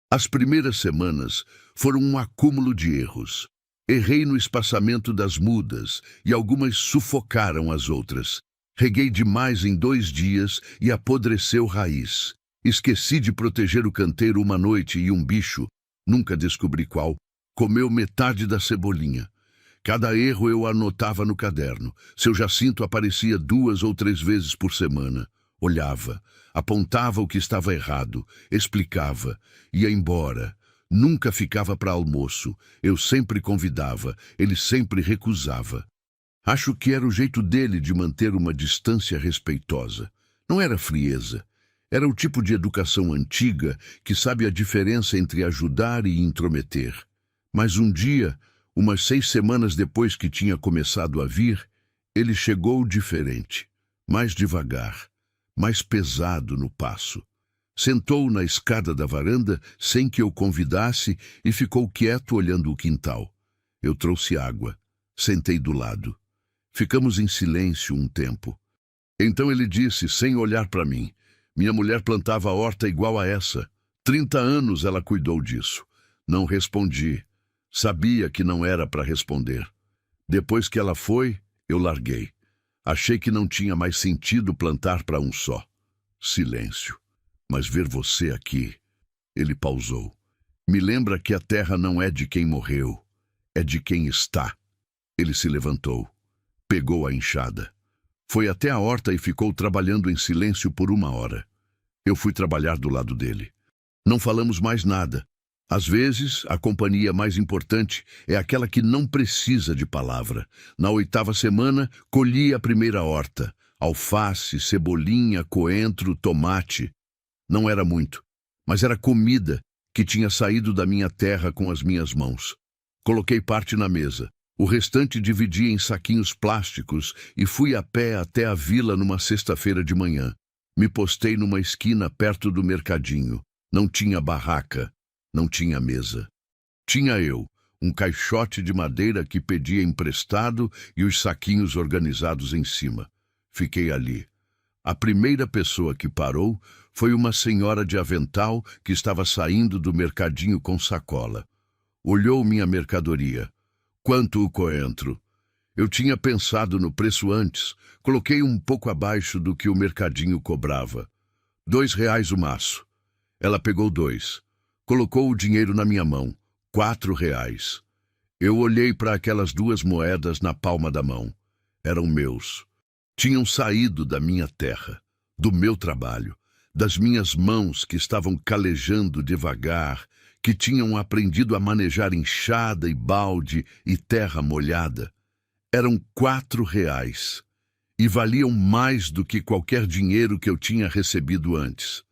As primeiras semanas foram um acúmulo de erros. Errei no espaçamento das mudas e algumas sufocaram as outras. Reguei demais em 2 dias e apodreceu raiz. Esqueci de proteger o canteiro uma noite e um bicho, nunca descobri qual, comeu metade da cebolinha. Cada erro eu anotava no caderno. Seu Jacinto aparecia 2 ou 3 vezes por semana. Olhava, apontava o que estava errado, explicava, ia embora. Nunca ficava para almoço. Eu sempre convidava, ele sempre recusava. Acho que era o jeito dele de manter uma distância respeitosa. Não era frieza. Era o tipo de educação antiga que sabe a diferença entre ajudar e intrometer. Mas um dia, umas 6 semanas depois que tinha começado a vir, ele chegou diferente, mais devagar, mais pesado no passo. Sentou na escada da varanda sem que eu convidasse e ficou quieto olhando o quintal. Eu trouxe água. Sentei do lado. Ficamos em silêncio um tempo. Então ele disse, sem olhar para mim, minha mulher plantava horta igual a essa. 30 anos ela cuidou disso. Não respondi. Sabia que não era para responder. Depois que ela foi, eu larguei. Achei que não tinha mais sentido plantar para um só. Silêncio. Mas ver você aqui... Ele pausou. Me lembra que a terra não é de quem morreu, é de quem está. Ele se levantou. Pegou a enxada. Foi até a horta e ficou trabalhando em silêncio por 1 hora. Eu fui trabalhar do lado dele. Não falamos mais nada. Às vezes, a companhia mais importante é aquela que não precisa de palavra. Na 8ª semana, colhi a primeira horta. Alface, cebolinha, coentro, tomate. Não era muito, mas era comida que tinha saído da minha terra com as minhas mãos. Coloquei parte na mesa. O restante dividi em saquinhos plásticos e fui a pé até a vila numa sexta-feira de manhã. Me postei numa esquina perto do mercadinho. Não tinha barraca, não tinha mesa. Tinha eu, um caixote de madeira que pedia emprestado e os saquinhos organizados em cima. Fiquei ali. A primeira pessoa que parou foi uma senhora de avental que estava saindo do mercadinho com sacola. Olhou minha mercadoria. Quanto o coentro? Eu tinha pensado no preço antes. Coloquei um pouco abaixo do que o mercadinho cobrava. R$ 2 o maço. Ela pegou 2. Colocou o dinheiro na minha mão. R$ 4. Eu olhei para aquelas 2 moedas na palma da mão. Eram meus. Tinham saído da minha terra, do meu trabalho, das minhas mãos que estavam calejando devagar, que tinham aprendido a manejar enxada e balde e terra molhada. Eram R$ 4 e valiam mais do que qualquer dinheiro que eu tinha recebido antes.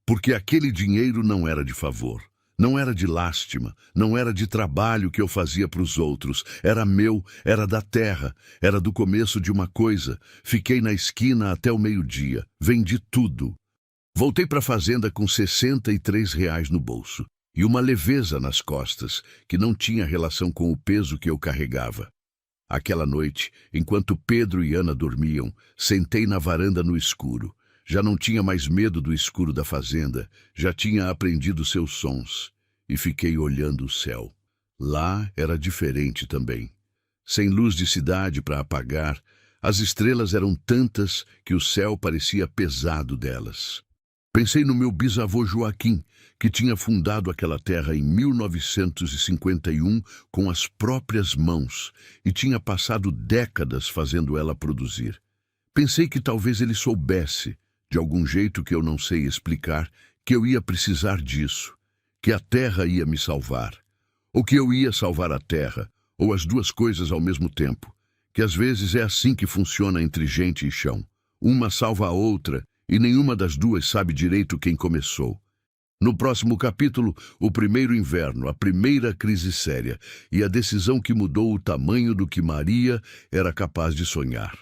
Porque aquele dinheiro não era de favor, não era de lástima, não era de trabalho que eu fazia para os outros. Era meu, era da terra, era do começo de uma coisa. Fiquei na esquina até o meio-dia, vendi tudo. Voltei para a fazenda com R$ 63 no bolso e uma leveza nas costas que não tinha relação com o peso que eu carregava. Aquela noite, enquanto Pedro e Ana dormiam, sentei na varanda no escuro. Já não tinha mais medo do escuro da fazenda, já tinha aprendido seus sons, e fiquei olhando o céu. Lá era diferente também. Sem luz de cidade para apagar, as estrelas eram tantas que o céu parecia pesado delas. Pensei no meu bisavô Joaquim, que tinha fundado aquela terra em 1951 com as próprias mãos e tinha passado décadas fazendo ela produzir. Pensei que talvez ele soubesse, de algum jeito que eu não sei explicar, que eu ia precisar disso, que a terra ia me salvar, ou que eu ia salvar a terra, ou as duas coisas ao mesmo tempo, que às vezes é assim que funciona entre gente e chão. Uma salva a outra e nenhuma das duas sabe direito quem começou. No próximo capítulo, o primeiro inverno, a primeira crise séria e a decisão que mudou o tamanho do que Maria era capaz de sonhar.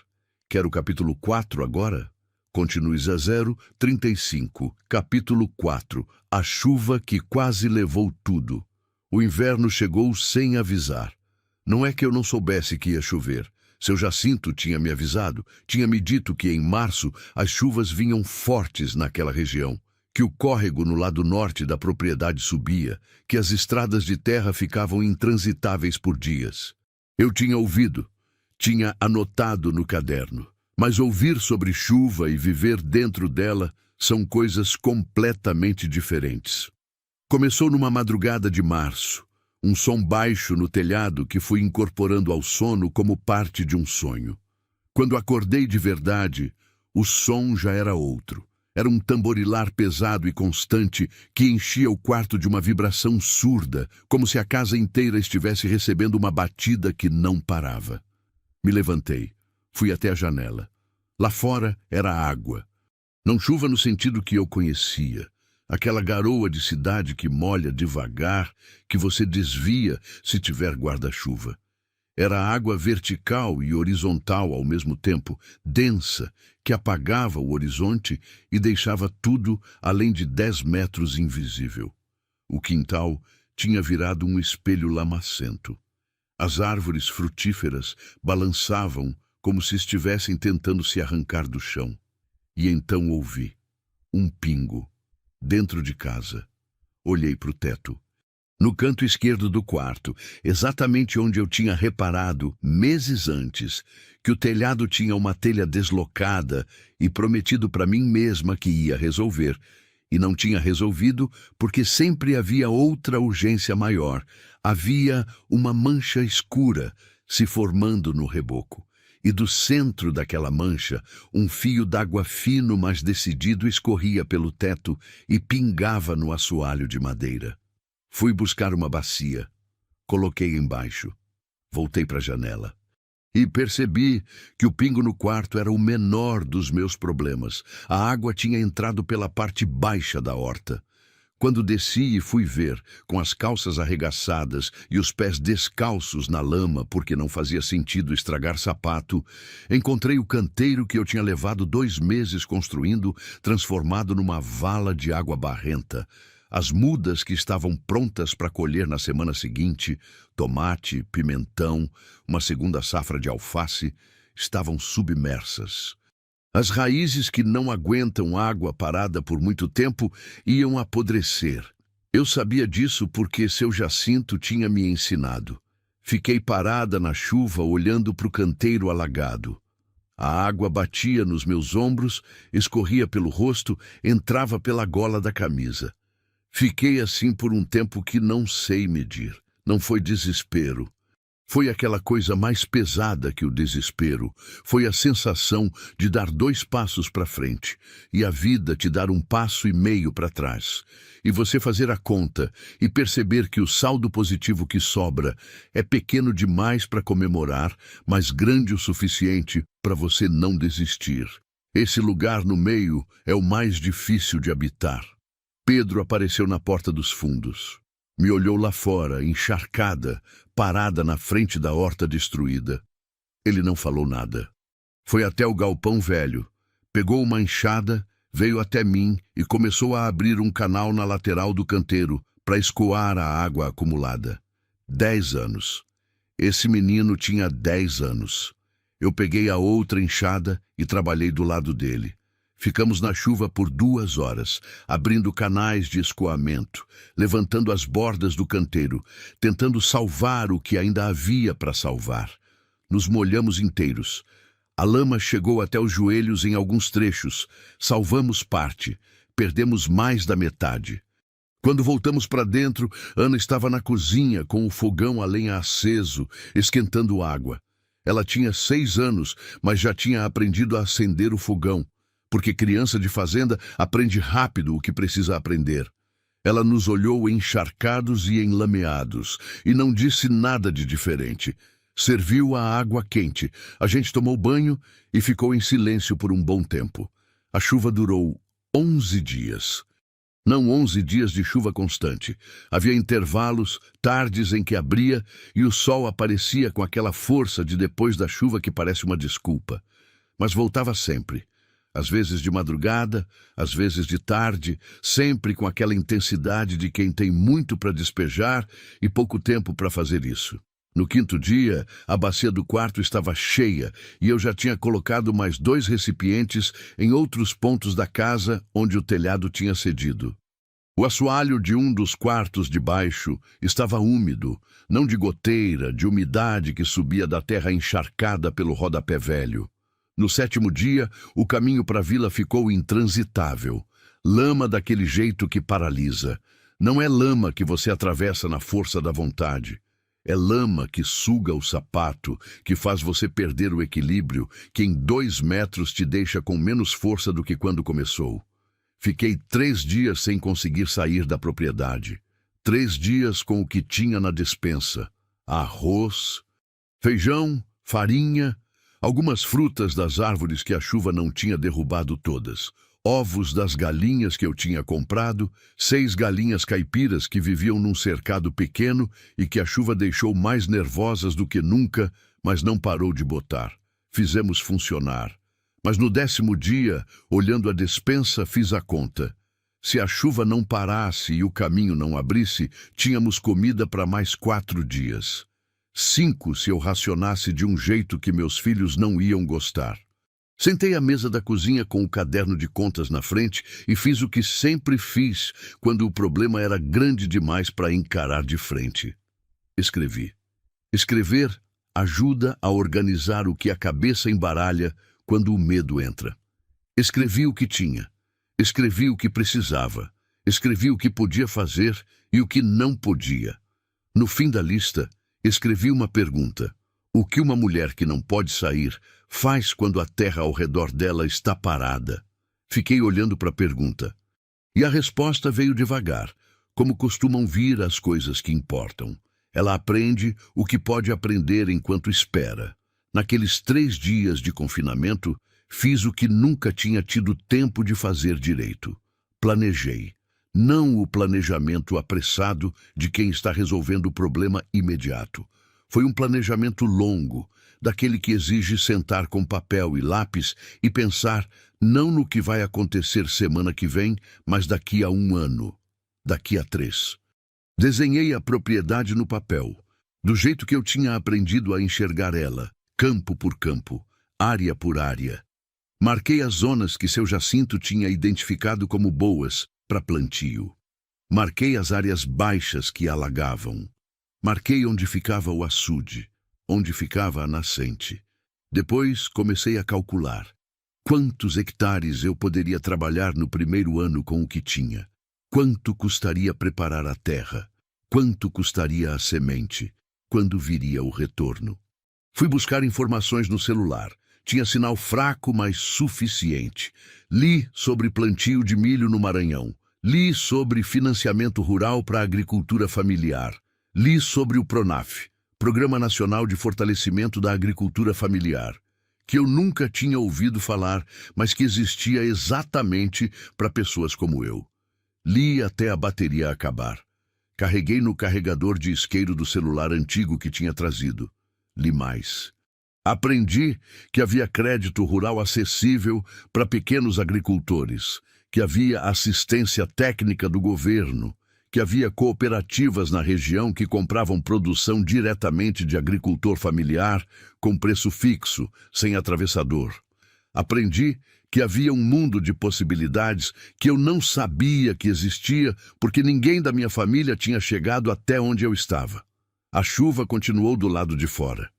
Quer o capítulo 4 agora? Continue a 0:35, capítulo 4, a chuva que quase levou tudo. O inverno chegou sem avisar. Não é que eu não soubesse que ia chover. Seu Jacinto tinha me avisado, tinha me dito que em março as chuvas vinham fortes naquela região, que o córrego no lado norte da propriedade subia, que as estradas de terra ficavam intransitáveis por dias. Eu tinha ouvido, tinha anotado no caderno. Mas ouvir sobre chuva e viver dentro dela são coisas completamente diferentes. Começou numa madrugada de março, um som baixo no telhado que fui incorporando ao sono como parte de um sonho. Quando acordei de verdade, o som já era outro. Era um tamborilar pesado e constante que enchia o quarto de uma vibração surda, como se a casa inteira estivesse recebendo uma batida que não parava. Me levantei. Fui até a janela. Lá fora era água. Não chuva no sentido que eu conhecia. Aquela garoa de cidade que molha devagar, que você desvia se tiver guarda-chuva. Era água vertical e horizontal ao mesmo tempo, densa, que apagava o horizonte e deixava tudo além de 10 metros invisível. O quintal tinha virado um espelho lamacento. As árvores frutíferas balançavam como se estivessem tentando se arrancar do chão. E então ouvi um pingo, dentro de casa. Olhei para o teto. no canto esquerdo do quarto, exatamente onde eu tinha reparado, meses antes, que o telhado tinha uma telha deslocada e prometido para mim mesma que ia resolver. E não tinha resolvido porque sempre havia outra urgência maior. Havia uma mancha escura se formando no reboco. E do centro daquela mancha, um fio d'água fino, mas decidido, escorria pelo teto e pingava no assoalho de madeira. Fui buscar uma bacia. Coloquei embaixo. Voltei para a janela. E percebi que o pingo no quarto era o menor dos meus problemas. A água tinha entrado pela parte baixa da horta. Quando desci e fui ver, com as calças arregaçadas e os pés descalços na lama, porque não fazia sentido estragar sapato, encontrei o canteiro que eu tinha levado 2 meses construindo, transformado numa vala de água barrenta. As mudas que estavam prontas para colher na semana seguinte, tomate, pimentão, uma segunda safra de alface, estavam submersas. As raízes que não aguentam água parada por muito tempo iam apodrecer. Eu sabia disso porque seu Jacinto tinha me ensinado. Fiquei parada na chuva olhando para o canteiro alagado. A água batia nos meus ombros, escorria pelo rosto, entrava pela gola da camisa. Fiquei assim por um tempo que não sei medir. Não foi desespero. Foi aquela coisa mais pesada que o desespero. Foi a sensação de dar 2 passos para frente e a vida te dar 1,5 passos para trás. E você fazer a conta e perceber que o saldo positivo que sobra é pequeno demais para comemorar, mas grande o suficiente para você não desistir. Esse lugar no meio é o mais difícil de habitar. Pedro apareceu na porta dos fundos. Me olhou lá fora, encharcada, parada na frente da horta destruída. Ele não falou nada. Foi até o galpão velho, pegou uma enxada, veio até mim e começou a abrir um canal na lateral do canteiro para escoar a água acumulada. 10 anos. Esse menino tinha 10 anos. Eu peguei a outra enxada e trabalhei do lado dele. Ficamos na chuva por 2 horas, abrindo canais de escoamento, levantando as bordas do canteiro, tentando salvar o que ainda havia para salvar. Nos molhamos inteiros. A lama chegou até os joelhos em alguns trechos. Salvamos parte, perdemos mais da metade. Quando voltamos para dentro, Ana estava na cozinha com o fogão a lenha aceso, esquentando água. Ela tinha 6 anos, mas já tinha aprendido a acender o fogão. Porque criança de fazenda aprende rápido o que precisa aprender. Ela nos olhou encharcados e enlameados, e não disse nada de diferente. Serviu a água quente, a gente tomou banho e ficou em silêncio por um bom tempo. A chuva durou 11 dias. Não 11 dias de chuva constante. Havia intervalos, tardes em que abria e o sol aparecia com aquela força de depois da chuva que parece uma desculpa. Mas voltava sempre. Às vezes de madrugada, às vezes de tarde, sempre com aquela intensidade de quem tem muito para despejar e pouco tempo para fazer isso. No 5º dia, a bacia do quarto estava cheia e eu já tinha colocado mais 2 recipientes em outros pontos da casa onde o telhado tinha cedido. O assoalho de um dos quartos de baixo estava úmido, não de goteira, de umidade que subia da terra encharcada pelo rodapé velho. No 7º dia, o caminho para a vila ficou intransitável. Lama daquele jeito que paralisa. Não é lama que você atravessa na força da vontade. É lama que suga o sapato, que faz você perder o equilíbrio, que em 2 metros te deixa com menos força do que quando começou. Fiquei 3 dias sem conseguir sair da propriedade. 3 dias com o que tinha na despensa. Arroz, feijão, farinha, algumas frutas das árvores que a chuva não tinha derrubado todas, ovos das galinhas que eu tinha comprado, 6 galinhas caipiras que viviam num cercado pequeno e que a chuva deixou mais nervosas do que nunca, mas não parou de botar. Fizemos funcionar. Mas no 10º dia, olhando a despensa, fiz a conta. Se a chuva não parasse e o caminho não abrisse, tínhamos comida para mais 4 dias. 5 se eu racionasse de um jeito que meus filhos não iam gostar. Sentei à mesa da cozinha com o caderno de contas na frente e fiz o que sempre fiz quando o problema era grande demais para encarar de frente. Escrevi. Escrever ajuda a organizar o que a cabeça embaralha quando o medo entra. Escrevi o que tinha. Escrevi o que precisava. Escrevi o que podia fazer e o que não podia. No fim da lista, escrevi uma pergunta. O que uma mulher que não pode sair faz quando a terra ao redor dela está parada? Fiquei olhando para a pergunta. E a resposta veio devagar, como costumam vir as coisas que importam. Ela aprende o que pode aprender enquanto espera. Naqueles 3 dias de confinamento, fiz o que nunca tinha tido tempo de fazer direito. Planejei. Não o planejamento apressado de quem está resolvendo o problema imediato. Foi um planejamento longo, daquele que exige sentar com papel e lápis e pensar não no que vai acontecer semana que vem, mas daqui a 1 ano, daqui a 3. Desenhei a propriedade no papel, do jeito que eu tinha aprendido a enxergar ela, campo por campo, área por área. Marquei as zonas que seu Jacinto tinha identificado como boas para plantio. Marquei as áreas baixas que alagavam. Marquei onde ficava o açude, onde ficava a nascente. Depois comecei a calcular. Quantos hectares eu poderia trabalhar no primeiro ano com o que tinha? Quanto custaria preparar a terra? Quanto custaria a semente? Quando viria o retorno? Fui buscar informações no celular. Tinha sinal fraco, mas suficiente. Li sobre plantio de milho no Maranhão. Li sobre financiamento rural para a agricultura familiar. Li sobre o PRONAF, Programa Nacional de Fortalecimento da Agricultura Familiar, que eu nunca tinha ouvido falar, mas que existia exatamente para pessoas como eu. Li até a bateria acabar. Carreguei no carregador de isqueiro do celular antigo que tinha trazido. Li mais. Aprendi que havia crédito rural acessível para pequenos agricultores, que havia assistência técnica do governo, que havia cooperativas na região que compravam produção diretamente de agricultor familiar com preço fixo, sem atravessador. Aprendi que havia um mundo de possibilidades que eu não sabia que existia porque ninguém da minha família tinha chegado até onde eu estava. A chuva continuou do lado de fora.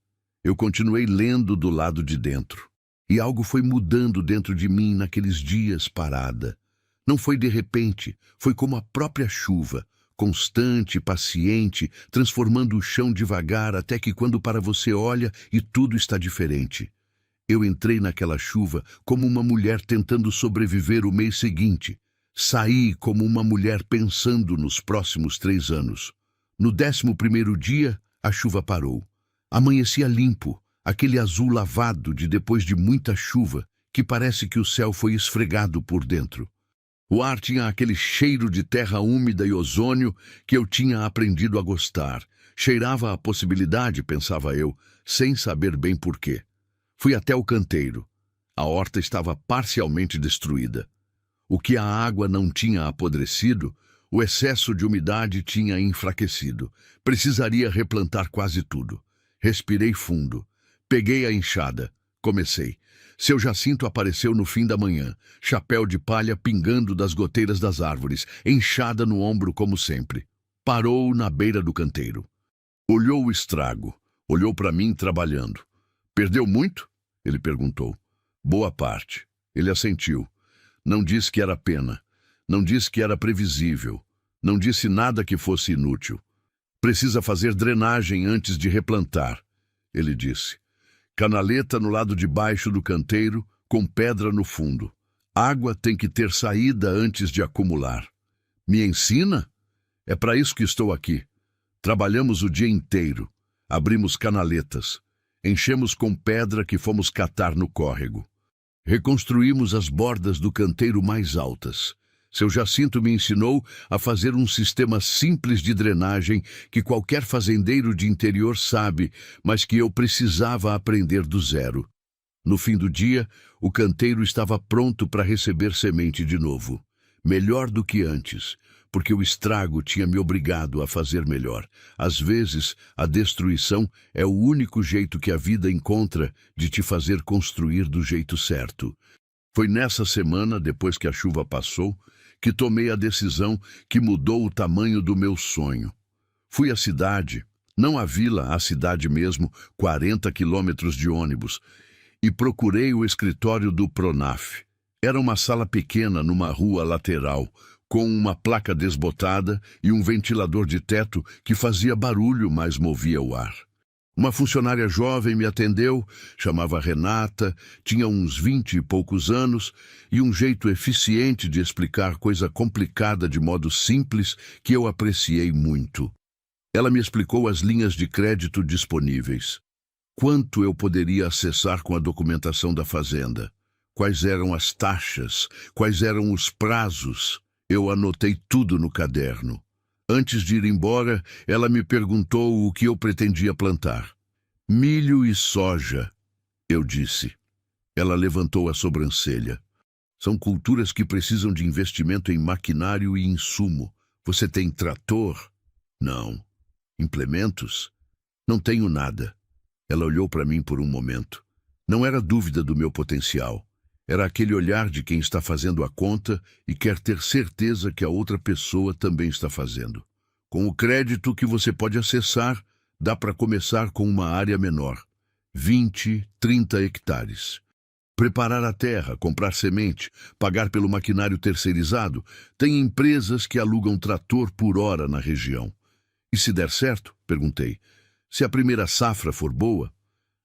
Eu continuei lendo do lado de dentro. E algo foi mudando dentro de mim naqueles dias parada. Não foi de repente, foi como a própria chuva, constante, paciente, transformando o chão devagar até que quando para você olha e tudo está diferente. Eu entrei naquela chuva como uma mulher tentando sobreviver o mês seguinte. Saí como uma mulher pensando nos próximos 3 anos. No 11º dia, a chuva parou. Amanhecia limpo, aquele azul lavado de depois de muita chuva, que parece que o céu foi esfregado por dentro. O ar tinha aquele cheiro de terra úmida e ozônio que eu tinha aprendido a gostar. Cheirava a possibilidade, pensava eu, sem saber bem porquê. Fui até o canteiro. A horta estava parcialmente destruída. O que a água não tinha apodrecido, o excesso de umidade tinha enfraquecido. Precisaria replantar quase tudo. Respirei fundo. Peguei a enxada. Comecei. Seu Jacinto apareceu no fim da manhã, chapéu de palha pingando das goteiras das árvores, enxada no ombro como sempre. Parou na beira do canteiro. Olhou o estrago. Olhou para mim trabalhando. Perdeu muito? Ele perguntou. Boa parte. Ele assentiu. Não disse que era pena. Não disse que era previsível. Não disse nada que fosse inútil. Precisa fazer drenagem antes de replantar, ele disse. Canaleta no lado de baixo do canteiro, com pedra no fundo. Água tem que ter saída antes de acumular. Me ensina? É para isso que estou aqui. Trabalhamos o dia inteiro. Abrimos canaletas. Enchemos com pedra que fomos catar no córrego. Reconstruímos as bordas do canteiro mais altas. Seu Jacinto me ensinou a fazer um sistema simples de drenagem que qualquer fazendeiro de interior sabe, mas que eu precisava aprender do zero. No fim do dia, o canteiro estava pronto para receber semente de novo. Melhor do que antes, porque o estrago tinha me obrigado a fazer melhor. Às vezes, a destruição é o único jeito que a vida encontra de te fazer construir do jeito certo. Foi nessa semana, depois que a chuva passou, que tomei a decisão que mudou o tamanho do meu sonho. Fui à cidade, não à vila, à cidade mesmo, 40 quilômetros de ônibus, e procurei o escritório do Pronaf. Era uma sala pequena numa rua lateral, com uma placa desbotada e um ventilador de teto que fazia barulho, mas movia o ar. Uma funcionária jovem me atendeu, chamava Renata, tinha uns 20 e poucos anos e um jeito eficiente de explicar coisa complicada de modo simples que eu apreciei muito. Ela me explicou as linhas de crédito disponíveis. Quanto eu poderia acessar com a documentação da fazenda? Quais eram as taxas? Quais eram os prazos? Eu anotei tudo no caderno. Antes de ir embora, ela me perguntou o que eu pretendia plantar. Milho e soja, eu disse. Ela levantou a sobrancelha. São culturas que precisam de investimento em maquinário e insumo. Você tem trator? Não. Implementos? Não tenho nada. Ela olhou para mim por um momento. Não era dúvida do meu potencial. Era aquele olhar de quem está fazendo a conta e quer ter certeza que a outra pessoa também está fazendo. Com o crédito que você pode acessar, dá para começar com uma área menor, 20, 30 hectares. Preparar a terra, comprar semente, pagar pelo maquinário terceirizado. Tem empresas que alugam trator por hora na região. E se der certo? Perguntei. Se a primeira safra for boa,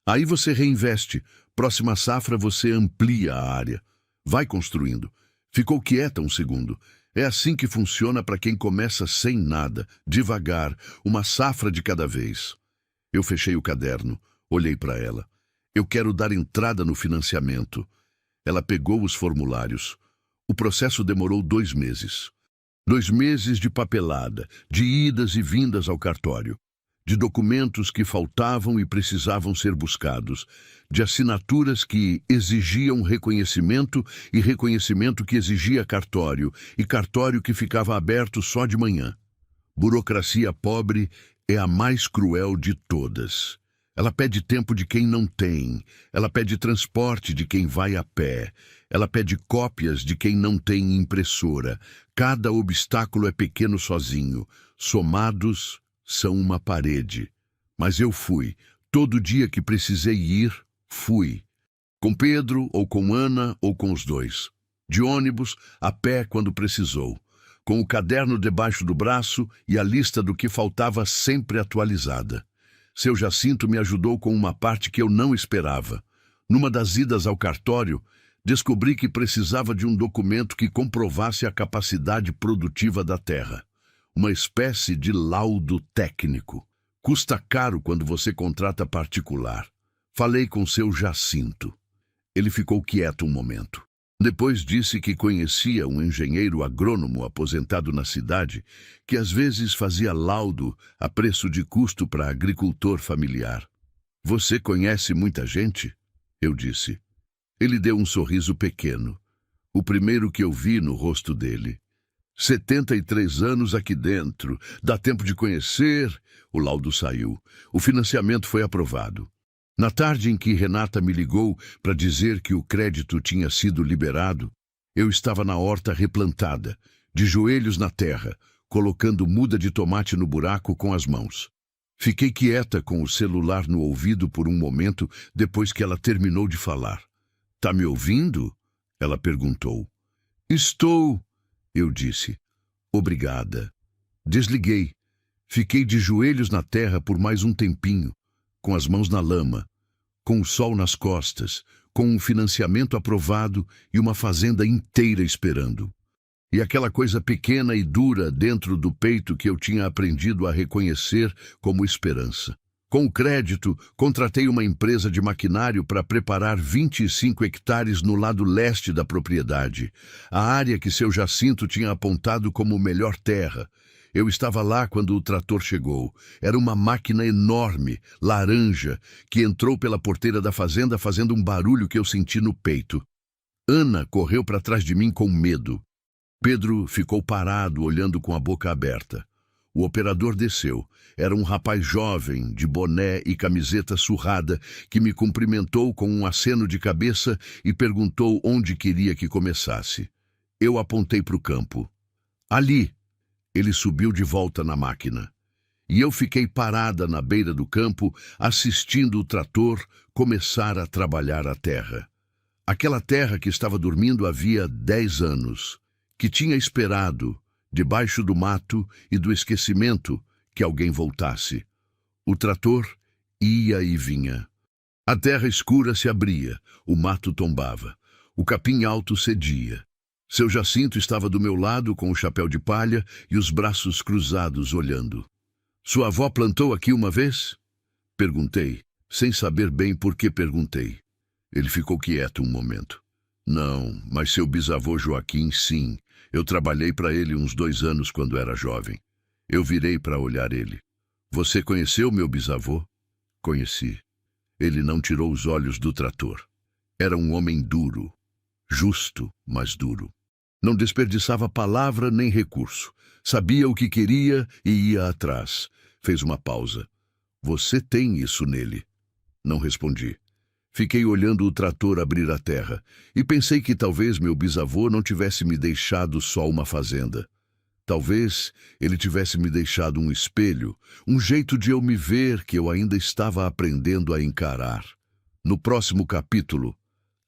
aí você reinveste. Próxima safra você amplia a área. Vai construindo. Ficou quieta um segundo. É assim que funciona para quem começa sem nada, devagar, uma safra de cada vez. Eu fechei o caderno, olhei para ela. Eu quero dar entrada no financiamento. Ela pegou os formulários. O processo demorou 2 meses. 2 meses de papelada, de idas e vindas ao cartório, de documentos que faltavam e precisavam ser buscados, de assinaturas que exigiam reconhecimento e reconhecimento que exigia cartório, e cartório que ficava aberto só de manhã. Burocracia pobre é a mais cruel de todas. Ela pede tempo de quem não tem, ela pede transporte de quem vai a pé, ela pede cópias de quem não tem impressora. Cada obstáculo é pequeno sozinho, somados são uma parede. Mas eu fui. Todo dia que precisei ir, fui. Com Pedro, ou com Ana, ou com os dois. De ônibus, a pé quando precisou. Com o caderno debaixo do braço e a lista do que faltava sempre atualizada. Seu Jacinto me ajudou com uma parte que eu não esperava. Numa das idas ao cartório, descobri que precisava de um documento que comprovasse a capacidade produtiva da terra. Uma espécie de laudo técnico. Custa caro quando você contrata particular. Falei com seu Jacinto. Ele ficou quieto um momento. Depois disse que conhecia um engenheiro agrônomo aposentado na cidade que às vezes fazia laudo a preço de custo para agricultor familiar. Você conhece muita gente? Eu disse. Ele deu um sorriso pequeno. O primeiro que eu vi no rosto dele. 73 anos aqui dentro. Dá tempo de conhecer. O laudo saiu. O financiamento foi aprovado. Na tarde em que Renata me ligou para dizer que o crédito tinha sido liberado, eu estava na horta replantada, de joelhos na terra, colocando muda de tomate no buraco com as mãos. Fiquei quieta com o celular no ouvido por um momento depois que ela terminou de falar. Tá me ouvindo? Ela perguntou. Estou, eu disse. Obrigada. Desliguei. Fiquei de joelhos na terra por mais um tempinho, com as mãos na lama, com o sol nas costas, com um financiamento aprovado e uma fazenda inteira esperando. E aquela coisa pequena e dura dentro do peito que eu tinha aprendido a reconhecer como esperança. Com o crédito, contratei uma empresa de maquinário para preparar 25 hectares no lado leste da propriedade, a área que seu Jacinto tinha apontado como melhor terra. Eu estava lá quando o trator chegou. Era uma máquina enorme, laranja, que entrou pela porteira da fazenda fazendo um barulho que eu senti no peito. Ana correu para trás de mim com medo. Pedro ficou parado, olhando com a boca aberta. O operador desceu. Era um rapaz jovem, de boné e camiseta surrada, que me cumprimentou com um aceno de cabeça e perguntou onde queria que começasse. Eu apontei para o campo. Ali! Ele subiu de volta na máquina. E eu fiquei parada na beira do campo, assistindo o trator começar a trabalhar a terra. Aquela terra que estava dormindo havia 10 anos, que tinha esperado, debaixo do mato e do esquecimento, que alguém voltasse. O trator ia e vinha. A terra escura se abria, o mato tombava, o capim alto cedia. Seu Jacinto estava do meu lado com o chapéu de palha e os braços cruzados olhando. Sua avó plantou aqui uma vez? Perguntei, sem saber bem por que perguntei. Ele ficou quieto um momento. Não, mas seu bisavô Joaquim, sim. Eu trabalhei para ele uns 2 anos quando era jovem. Eu virei para olhar ele. Você conheceu meu bisavô? Conheci. Ele não tirou os olhos do trator. Era um homem duro. Justo, mas duro. Não desperdiçava palavra nem recurso. Sabia o que queria e ia atrás. Fez uma pausa. Você tem isso nele? Não respondi. Fiquei olhando o trator abrir a terra e pensei que talvez meu bisavô não tivesse me deixado só uma fazenda. Talvez ele tivesse me deixado um espelho, um jeito de eu me ver que eu ainda estava aprendendo a encarar. No próximo capítulo,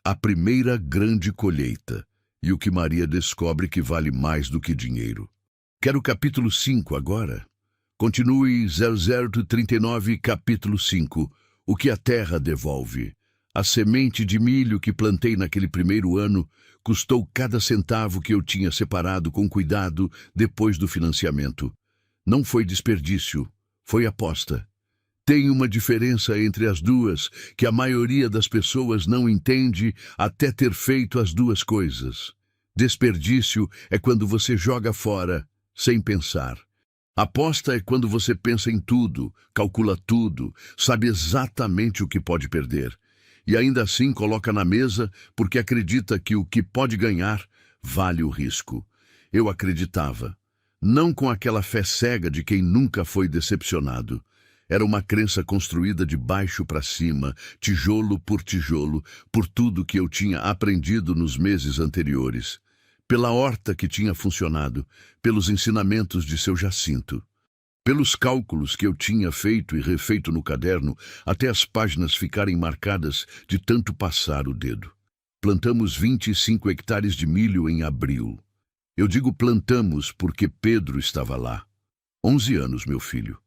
a primeira grande colheita e o que Maria descobre que vale mais do que dinheiro. Quero o capítulo 5 agora. Continue 0039, capítulo 5. O que a terra devolve. A semente de milho que plantei naquele primeiro ano custou cada centavo que eu tinha separado com cuidado depois do financiamento. Não foi desperdício, foi aposta. Tem uma diferença entre as duas que a maioria das pessoas não entende até ter feito as duas coisas. Desperdício é quando você joga fora, sem pensar. Aposta é quando você pensa em tudo, calcula tudo, sabe exatamente o que pode perder. E ainda assim coloca na mesa porque acredita que o que pode ganhar vale o risco. Eu acreditava. Não com aquela fé cega de quem nunca foi decepcionado. Era uma crença construída de baixo para cima, tijolo, por tudo que eu tinha aprendido nos meses anteriores. Pela horta que tinha funcionado, pelos ensinamentos de seu Jacinto. Pelos cálculos que eu tinha feito e refeito no caderno, até as páginas ficarem marcadas de tanto passar o dedo. Plantamos 25 hectares de milho em abril. Eu digo plantamos porque Pedro estava lá. 11 anos, meu filho.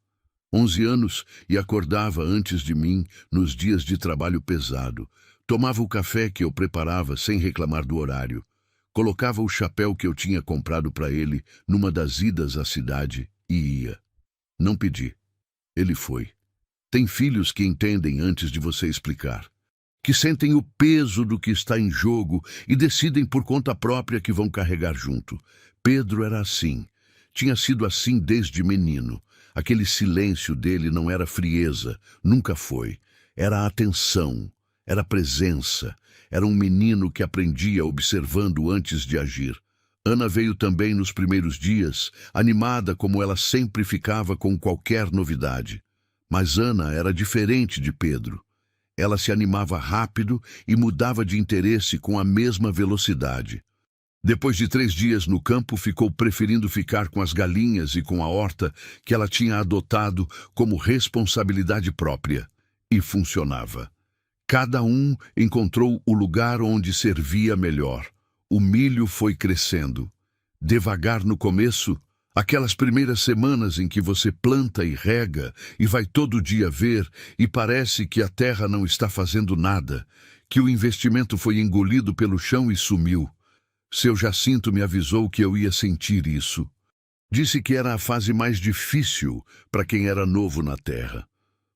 11 anos e acordava antes de mim nos dias de trabalho pesado. Tomava o café que eu preparava sem reclamar do horário. Colocava o chapéu que eu tinha comprado para ele numa das idas à cidade e ia. Não pedi. Ele foi. Tem filhos que entendem antes de você explicar. Que sentem o peso do que está em jogo e decidem por conta própria que vão carregar junto. Pedro era assim. Tinha sido assim desde menino. Aquele silêncio dele não era frieza, nunca foi. Era atenção, era presença. Era um menino que aprendia observando antes de agir. Ana veio também nos primeiros dias, animada como ela sempre ficava com qualquer novidade. Mas Ana era diferente de Pedro. Ela se animava rápido e mudava de interesse com a mesma velocidade. Depois de 3 dias no campo, ficou preferindo ficar com as galinhas e com a horta que ela tinha adotado como responsabilidade própria. E funcionava. Cada um encontrou o lugar onde servia melhor. O milho foi crescendo. Devagar no começo, aquelas primeiras semanas em que você planta e rega e vai todo dia ver e parece que a terra não está fazendo nada, que o investimento foi engolido pelo chão e sumiu. Seu Jacinto me avisou que eu ia sentir isso. Disse que era a fase mais difícil para quem era novo na terra.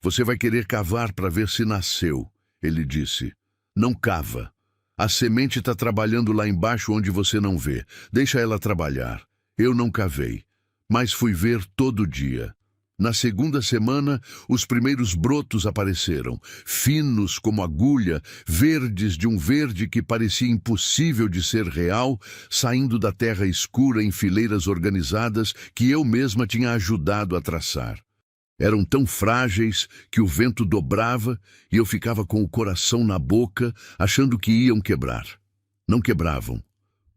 Você vai querer cavar para ver se nasceu, ele disse. Não cava. A semente está trabalhando lá embaixo onde você não vê. Deixa ela trabalhar. Eu não cavei, mas fui ver todo dia. Na segunda semana, os primeiros brotos apareceram, finos como agulha, verdes de um verde que parecia impossível de ser real, saindo da terra escura em fileiras organizadas que eu mesma tinha ajudado a traçar. Eram tão frágeis que o vento dobrava e eu ficava com o coração na boca, achando que iam quebrar. Não quebravam.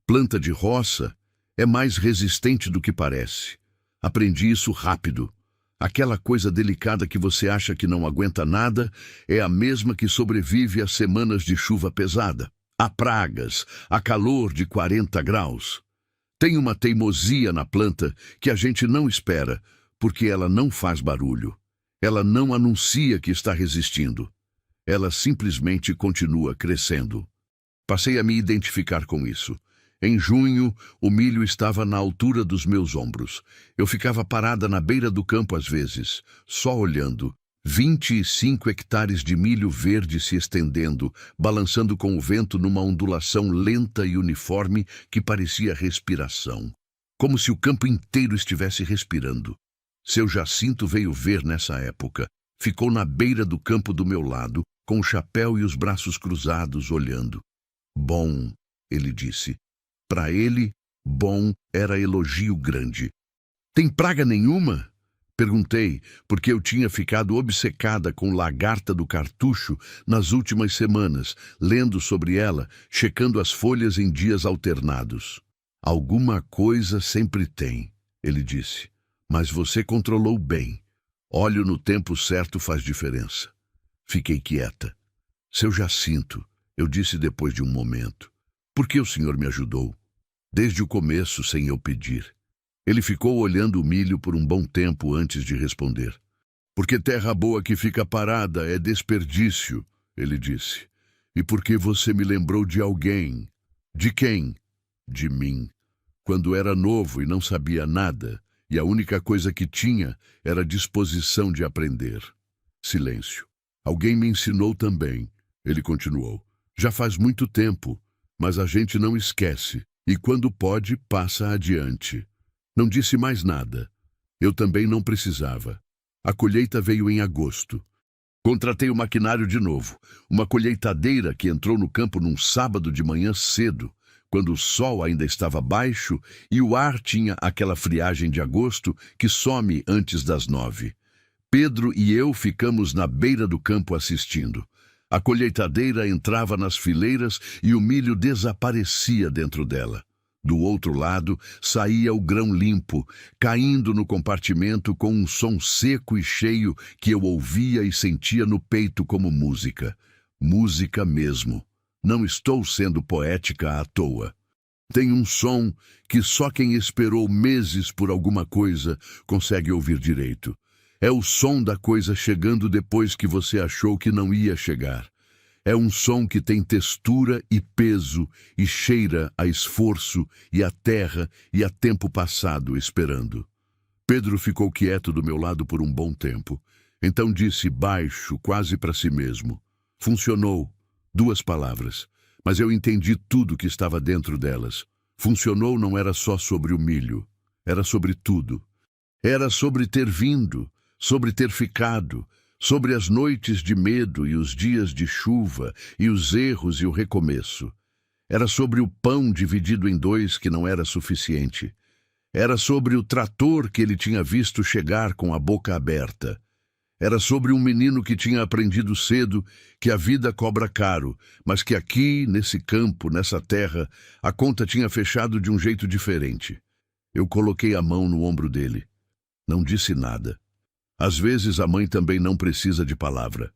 Planta de roça é mais resistente do que parece. Aprendi isso rápido. Aquela coisa delicada que você acha que não aguenta nada é a mesma que sobrevive às semanas de chuva pesada, a pragas, a calor de 40 graus. Tem uma teimosia na planta que a gente não espera, porque ela não faz barulho. Ela não anuncia que está resistindo. Ela simplesmente continua crescendo. Passei a me identificar com isso. Em junho, o milho estava na altura dos meus ombros. Eu ficava parada na beira do campo às vezes, só olhando. 25 hectares de milho verde se estendendo, balançando com o vento numa ondulação lenta e uniforme que parecia respiração. Como se o campo inteiro estivesse respirando. Seu Jacinto veio ver nessa época. Ficou na beira do campo do meu lado, com o chapéu e os braços cruzados, olhando. Bom, ele disse. Para ele, bom era elogio grande. Tem praga nenhuma? Perguntei, porque eu tinha ficado obcecada com lagarta do cartucho nas últimas semanas, lendo sobre ela, checando as folhas em dias alternados. Alguma coisa sempre tem, ele disse, mas você controlou bem. Óleo no tempo certo faz diferença. Fiquei quieta. Seu Jacinto, eu disse depois de um momento, por que o senhor me ajudou? Desde o começo, sem eu pedir. Ele ficou olhando o milho por um bom tempo antes de responder. Porque terra boa que fica parada é desperdício, ele disse. E porque você me lembrou de alguém. De quem? De mim. Quando era novo e não sabia nada, e a única coisa que tinha era disposição de aprender. Silêncio. Alguém me ensinou também, ele continuou. Já faz muito tempo, mas a gente não esquece. E quando pode, passa adiante. Não disse mais nada. Eu também não precisava. A colheita veio em agosto. Contratei o maquinário de novo. Uma colheitadeira que entrou no campo num sábado de manhã cedo, quando o sol ainda estava baixo e o ar tinha aquela friagem de agosto que some antes das 9. Pedro e eu ficamos na beira do campo assistindo. A colheitadeira entrava nas fileiras e o milho desaparecia dentro dela. Do outro lado, saía o grão limpo, caindo no compartimento com um som seco e cheio que eu ouvia e sentia no peito como música. Música mesmo. Não estou sendo poética à toa. Tem um som que só quem esperou meses por alguma coisa consegue ouvir direito. É o som da coisa chegando depois que você achou que não ia chegar. É um som que tem textura e peso e cheira a esforço e a terra e a tempo passado esperando. Pedro ficou quieto do meu lado por um bom tempo. Então disse baixo, quase para si mesmo. Funcionou. 2 palavras. Mas eu entendi tudo que estava dentro delas. Funcionou não era só sobre o milho. Era sobre tudo. Era sobre ter vindo. Sobre ter ficado, sobre as noites de medo e os dias de chuva e os erros e o recomeço. Era sobre o pão dividido em 2 que não era suficiente. Era sobre o trator que ele tinha visto chegar com a boca aberta. Era sobre um menino que tinha aprendido cedo que a vida cobra caro, mas que aqui, nesse campo, nessa terra, a conta tinha fechado de um jeito diferente. Eu coloquei a mão no ombro dele. Não disse nada. Às vezes a mãe também não precisa de palavra.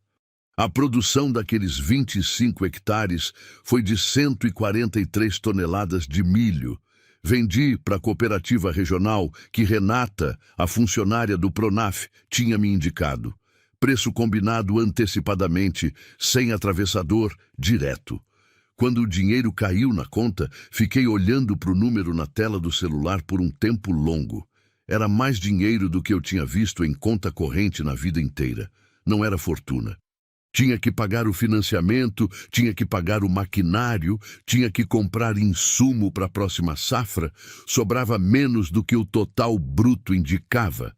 A produção daqueles 25 hectares foi de 143 toneladas de milho. Vendi para a cooperativa regional que Renata, a funcionária do Pronaf, tinha me indicado. Preço combinado antecipadamente, sem atravessador, direto. Quando o dinheiro caiu na conta, fiquei olhando para o número na tela do celular por um tempo longo. Era mais dinheiro do que eu tinha visto em conta corrente na vida inteira. Não era fortuna. Tinha que pagar o financiamento, tinha que pagar o maquinário, tinha que comprar insumo para a próxima safra. Sobrava menos do que o total bruto indicava.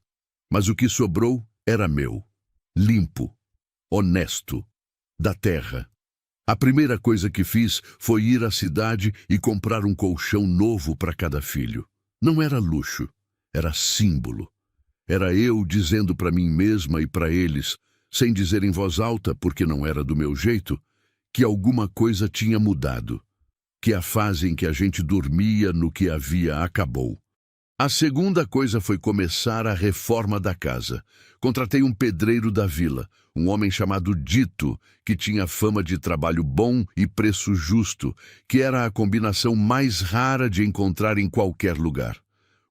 Mas o que sobrou era meu, limpo, honesto, da terra. A primeira coisa que fiz foi ir à cidade e comprar um colchão novo para cada filho. Não era luxo, era símbolo. Era eu dizendo para mim mesma e para eles, sem dizer em voz alta, porque não era do meu jeito, que alguma coisa tinha mudado, que a fase em que a gente dormia no que havia acabou. A segunda coisa foi começar a reforma da casa. Contratei um pedreiro da vila, um homem chamado Dito, que tinha fama de trabalho bom e preço justo, que era a combinação mais rara de encontrar em qualquer lugar.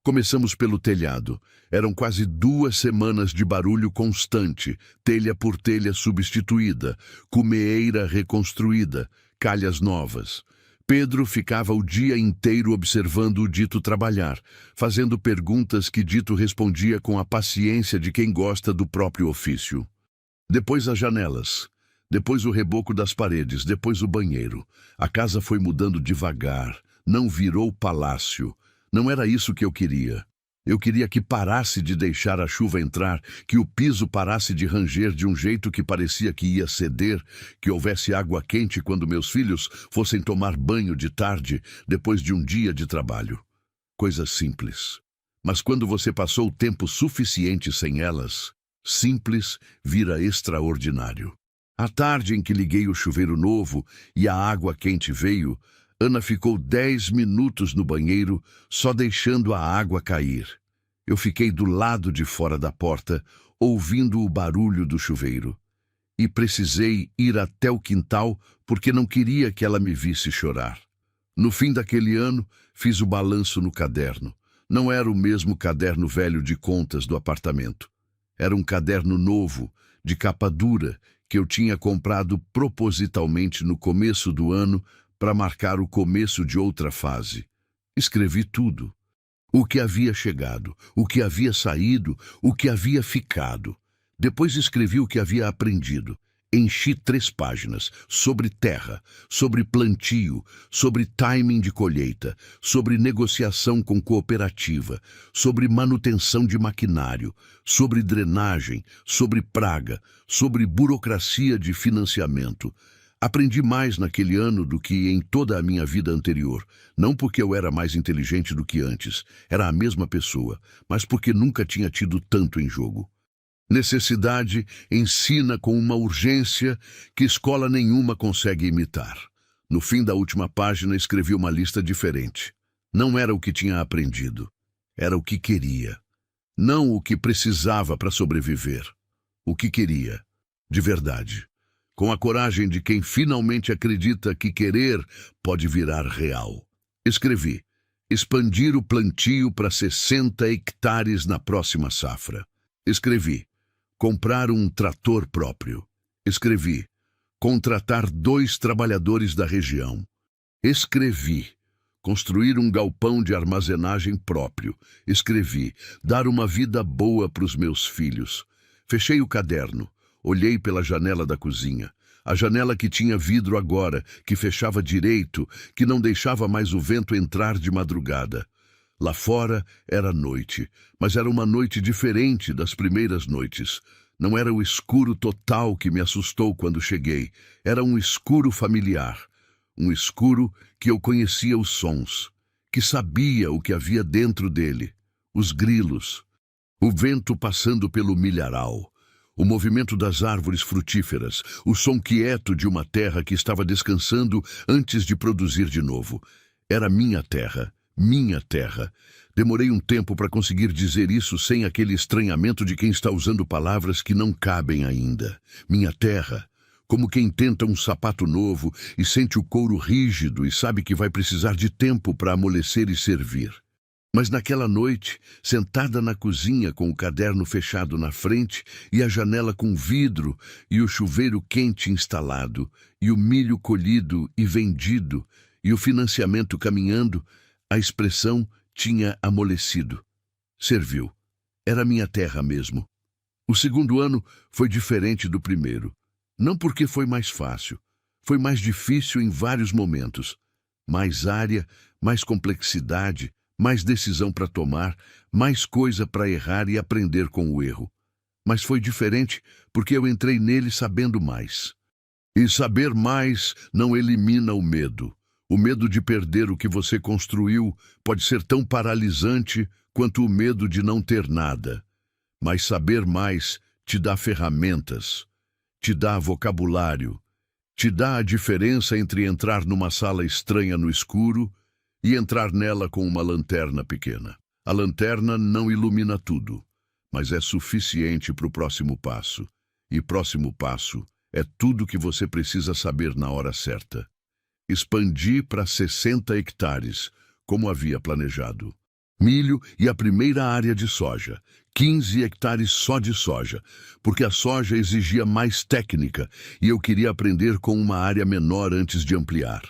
Começamos pelo telhado. Eram quase 2 semanas de barulho constante, telha por telha substituída, cumeeira reconstruída, calhas novas. Pedro ficava o dia inteiro observando o Dito trabalhar, fazendo perguntas que Dito respondia com a paciência de quem gosta do próprio ofício. Depois as janelas, depois o reboco das paredes, depois o banheiro. A casa foi mudando devagar, não virou palácio. Não era isso que eu queria. Eu queria que parasse de deixar a chuva entrar, que o piso parasse de ranger de um jeito que parecia que ia ceder, que houvesse água quente quando meus filhos fossem tomar banho de tarde, depois de um dia de trabalho. Coisas simples. Mas quando você passou tempo suficiente sem elas, simples vira extraordinário. À tarde em que liguei o chuveiro novo e a água quente veio, Ana ficou 10 minutos no banheiro, só deixando a água cair. Eu fiquei do lado de fora da porta, ouvindo o barulho do chuveiro. E precisei ir até o quintal porque não queria que ela me visse chorar. No fim daquele ano, fiz o balanço no caderno. Não era o mesmo caderno velho de contas do apartamento. Era um caderno novo, de capa dura, que eu tinha comprado propositalmente no começo do ano para marcar o começo de outra fase. Escrevi tudo. O que havia chegado, o que havia saído, o que havia ficado. Depois escrevi o que havia aprendido. Enchi 3 páginas sobre terra, sobre plantio, sobre timing de colheita, sobre negociação com cooperativa, sobre manutenção de maquinário, sobre drenagem, sobre praga, sobre burocracia de financiamento. Aprendi mais naquele ano do que em toda a minha vida anterior, não porque eu era mais inteligente do que antes, era a mesma pessoa, mas porque nunca tinha tido tanto em jogo. Necessidade ensina com uma urgência que escola nenhuma consegue imitar. No fim da última página escrevi uma lista diferente. Não era o que tinha aprendido, era o que queria. Não o que precisava para sobreviver. O que queria, de verdade. Com a coragem de quem finalmente acredita que querer pode virar real. Escrevi: expandir o plantio para 60 hectares na próxima safra. Escrevi: comprar um trator próprio. Escrevi: contratar 2 trabalhadores da região. Escrevi: construir um galpão de armazenagem próprio. Escrevi: dar uma vida boa para os meus filhos. Fechei o caderno. Olhei pela janela da cozinha. A janela que tinha vidro agora, que fechava direito, que não deixava mais o vento entrar de madrugada. Lá fora era noite, mas era uma noite diferente das primeiras noites. Não era o escuro total que me assustou quando cheguei. Era um escuro familiar. Um escuro que eu conhecia os sons, que sabia o que havia dentro dele. Os grilos, o vento passando pelo milharal. O movimento das árvores frutíferas, o som quieto de uma terra que estava descansando antes de produzir de novo. Era minha terra, minha terra. Demorei um tempo para conseguir dizer isso sem aquele estranhamento de quem está usando palavras que não cabem ainda. Minha terra, como quem tenta um sapato novo e sente o couro rígido e sabe que vai precisar de tempo para amolecer e servir. Mas naquela noite, sentada na cozinha com o caderno fechado na frente e a janela com vidro e o chuveiro quente instalado e o milho colhido e vendido e o financiamento caminhando, a expressão tinha amolecido. Serviu. Era minha terra mesmo. O segundo ano foi diferente do primeiro. Não porque foi mais fácil. Foi mais difícil em vários momentos. Mais área, mais complexidade, mais decisão para tomar, mais coisa para errar e aprender com o erro. Mas foi diferente porque eu entrei nele sabendo mais. E saber mais não elimina o medo. O medo de perder o que você construiu pode ser tão paralisante quanto o medo de não ter nada. Mas saber mais te dá ferramentas, te dá vocabulário, te dá a diferença entre entrar numa sala estranha no escuro e entrar nela com uma lanterna pequena. A lanterna não ilumina tudo, mas é suficiente para o próximo passo. E próximo passo é tudo que você precisa saber na hora certa. Expandi para 60 hectares, como havia planejado. Milho e a primeira área de soja, 15 hectares só de soja, porque a soja exigia mais técnica e eu queria aprender com uma área menor antes de ampliar.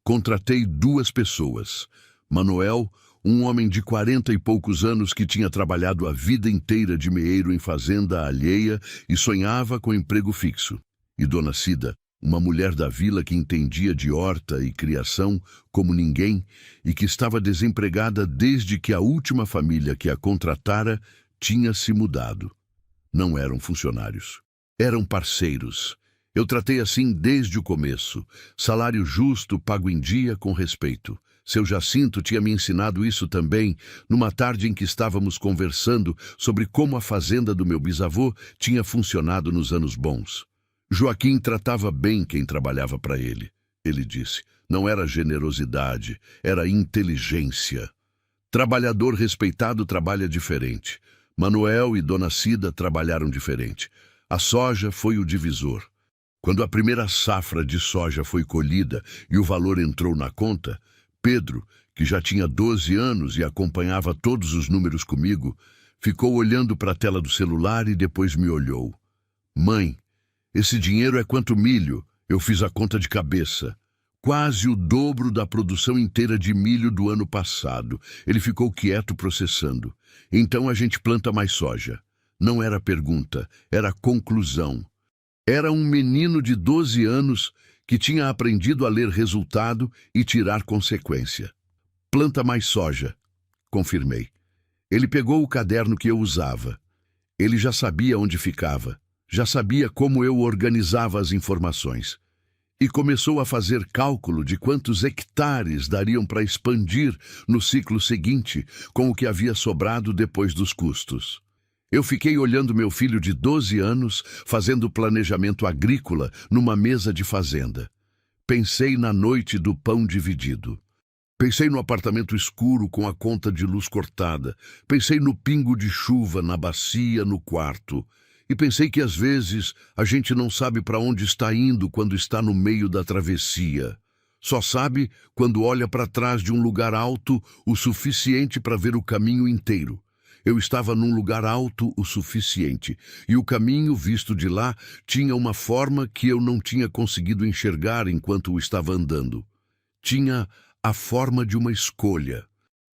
Contratei 2 pessoas. Manuel, um homem de 40 e poucos anos que tinha trabalhado a vida inteira de meeiro em fazenda alheia e sonhava com emprego fixo. E Dona Cida, uma mulher da vila que entendia de horta e criação como ninguém e que estava desempregada desde que a última família que a contratara tinha se mudado. Não eram funcionários, eram parceiros. Eu tratei assim desde o começo, salário justo, pago em dia, com respeito. Seu Jacinto tinha me ensinado isso também, numa tarde em que estávamos conversando sobre como a fazenda do meu bisavô tinha funcionado nos anos bons. Joaquim tratava bem quem trabalhava para ele. Ele disse, não era generosidade, era inteligência. Trabalhador respeitado trabalha diferente. Manuel e Dona Cida trabalharam diferente. A soja foi o divisor. Quando a primeira safra de soja foi colhida e o valor entrou na conta, Pedro, que já tinha 12 anos e acompanhava todos os números comigo, ficou olhando para a tela do celular e depois me olhou. Mãe, esse dinheiro é quanto milho? Eu fiz a conta de cabeça. Quase o dobro da produção inteira de milho do ano passado. Ele ficou quieto processando. Então a gente planta mais soja. Não era pergunta, era conclusão. Era um menino de 12 anos que tinha aprendido a ler resultado e tirar consequência. Planta mais soja, confirmei. Ele pegou o caderno que eu usava. Ele já sabia onde ficava, já sabia como eu organizava as informações. E começou a fazer cálculo de quantos hectares dariam para expandir no ciclo seguinte com o que havia sobrado depois dos custos. Eu fiquei olhando meu filho de 12 anos fazendo planejamento agrícola numa mesa de fazenda. Pensei na noite do pão dividido. Pensei no apartamento escuro com a conta de luz cortada. Pensei no pingo de chuva na bacia no quarto. E pensei que às vezes a gente não sabe para onde está indo quando está no meio da travessia. Só sabe quando olha para trás de um lugar alto o suficiente para ver o caminho inteiro. Eu estava num lugar alto o suficiente, e o caminho, visto de lá, tinha uma forma que eu não tinha conseguido enxergar enquanto o estava andando. Tinha a forma de uma escolha,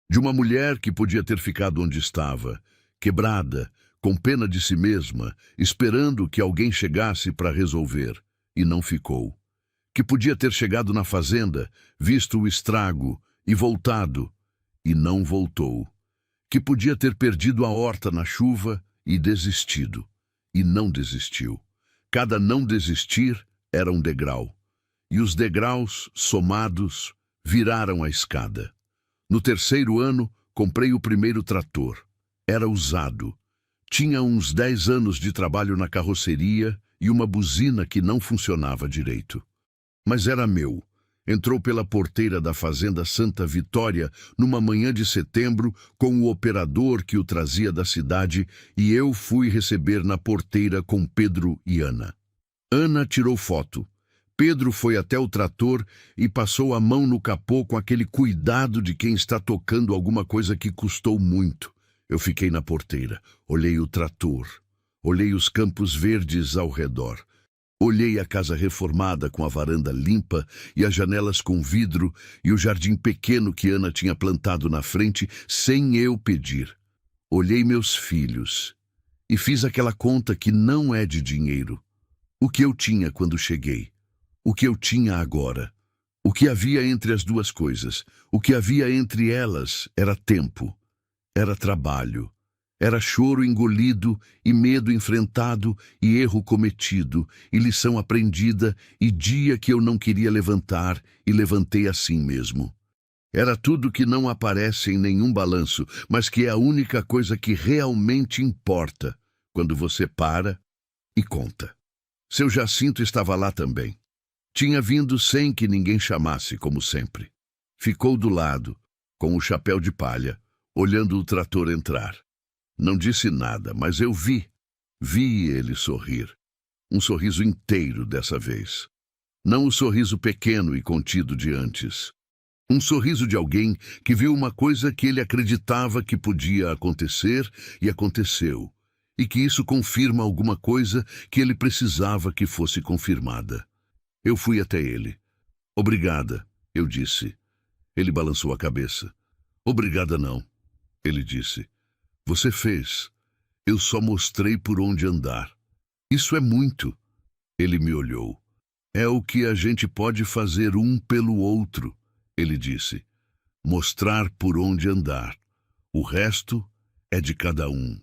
de uma mulher que podia ter ficado onde estava, quebrada, com pena de si mesma, esperando que alguém chegasse para resolver, e não ficou. Que podia ter chegado na fazenda, visto o estrago, e voltado, e não voltou. Que podia ter perdido a horta na chuva e desistido, e não desistiu. Cada não desistir era um degrau, e os degraus, somados, viraram a escada. No 3º ano, comprei o primeiro trator. Era usado. Tinha uns 10 anos de trabalho na carroceria e uma buzina que não funcionava direito. Mas era meu. Entrou pela porteira da fazenda Santa Vitória numa manhã de setembro com o operador que o trazia da cidade e eu fui receber na porteira com Pedro e Ana. Ana tirou foto. Pedro foi até o trator e passou a mão no capô com aquele cuidado de quem está tocando alguma coisa que custou muito. Eu fiquei na porteira, olhei o trator, olhei os campos verdes ao redor. Olhei a casa reformada com a varanda limpa e as janelas com vidro e o jardim pequeno que Ana tinha plantado na frente sem eu pedir. Olhei meus filhos e fiz aquela conta que não é de dinheiro. O que eu tinha quando cheguei, o que eu tinha agora, O que havia entre as duas coisas, o que havia entre elas era tempo, era trabalho, era choro engolido e medo enfrentado e erro cometido e lição aprendida e dia que eu não queria levantar e levantei assim mesmo. Era tudo que não aparece em nenhum balanço, mas que é a única coisa que realmente importa quando você para e conta. Seu Jacinto estava lá também. Tinha vindo sem que ninguém chamasse, como sempre. Ficou do lado, com o chapéu de palha, olhando o trator entrar. Não disse nada, mas eu vi ele sorrir. Um sorriso inteiro dessa vez. Não o sorriso pequeno e contido de antes. Um sorriso de alguém que viu uma coisa que ele acreditava que podia acontecer e aconteceu, e que isso confirma alguma coisa que ele precisava que fosse confirmada. Eu fui até ele. Obrigada, eu disse. Ele balançou a cabeça. Obrigada não, ele disse. Você fez. Eu só mostrei por onde andar. Isso é muito. Ele me olhou. É o que a gente pode fazer um pelo outro, ele disse. Mostrar por onde andar. O resto é de cada um.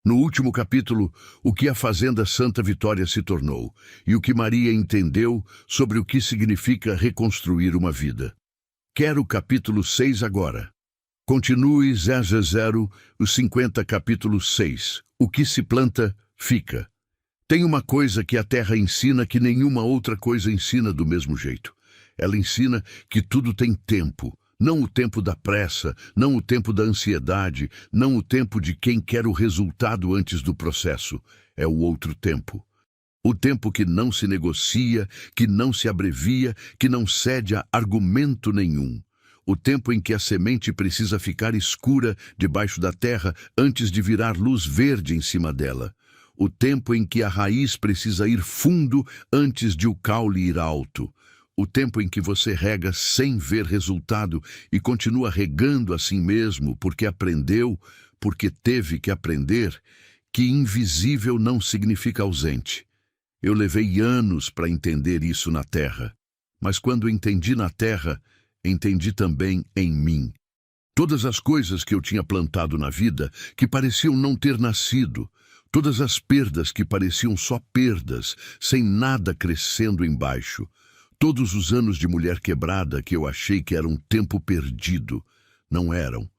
No último capítulo, o que a Fazenda Santa Vitória se tornou e o que Maria entendeu sobre o que significa reconstruir uma vida. Quero o capítulo 6 agora. Continue 000, os 50 capítulo 6. O que se planta, fica. Tem uma coisa que a terra ensina que nenhuma outra coisa ensina do mesmo jeito. Ela ensina que tudo tem tempo. Não o tempo da pressa, não o tempo da ansiedade, não o tempo de quem quer o resultado antes do processo. É o outro tempo. O tempo que não se negocia, que não se abrevia, que não cede a argumento nenhum. O tempo em que a semente precisa ficar escura debaixo da terra antes de virar luz verde em cima dela. O tempo em que a raiz precisa ir fundo antes de o caule ir alto. O tempo em que você rega sem ver resultado e continua regando assim mesmo porque aprendeu, porque teve que aprender, que invisível não significa ausente. Eu levei anos para entender isso na terra, mas quando entendi na terra, entendi também em mim. Todas as coisas que eu tinha plantado na vida que pareciam não ter nascido, todas as perdas que pareciam só perdas, sem nada crescendo embaixo. Todos os anos de mulher quebrada que eu achei que era um tempo perdido, não eram.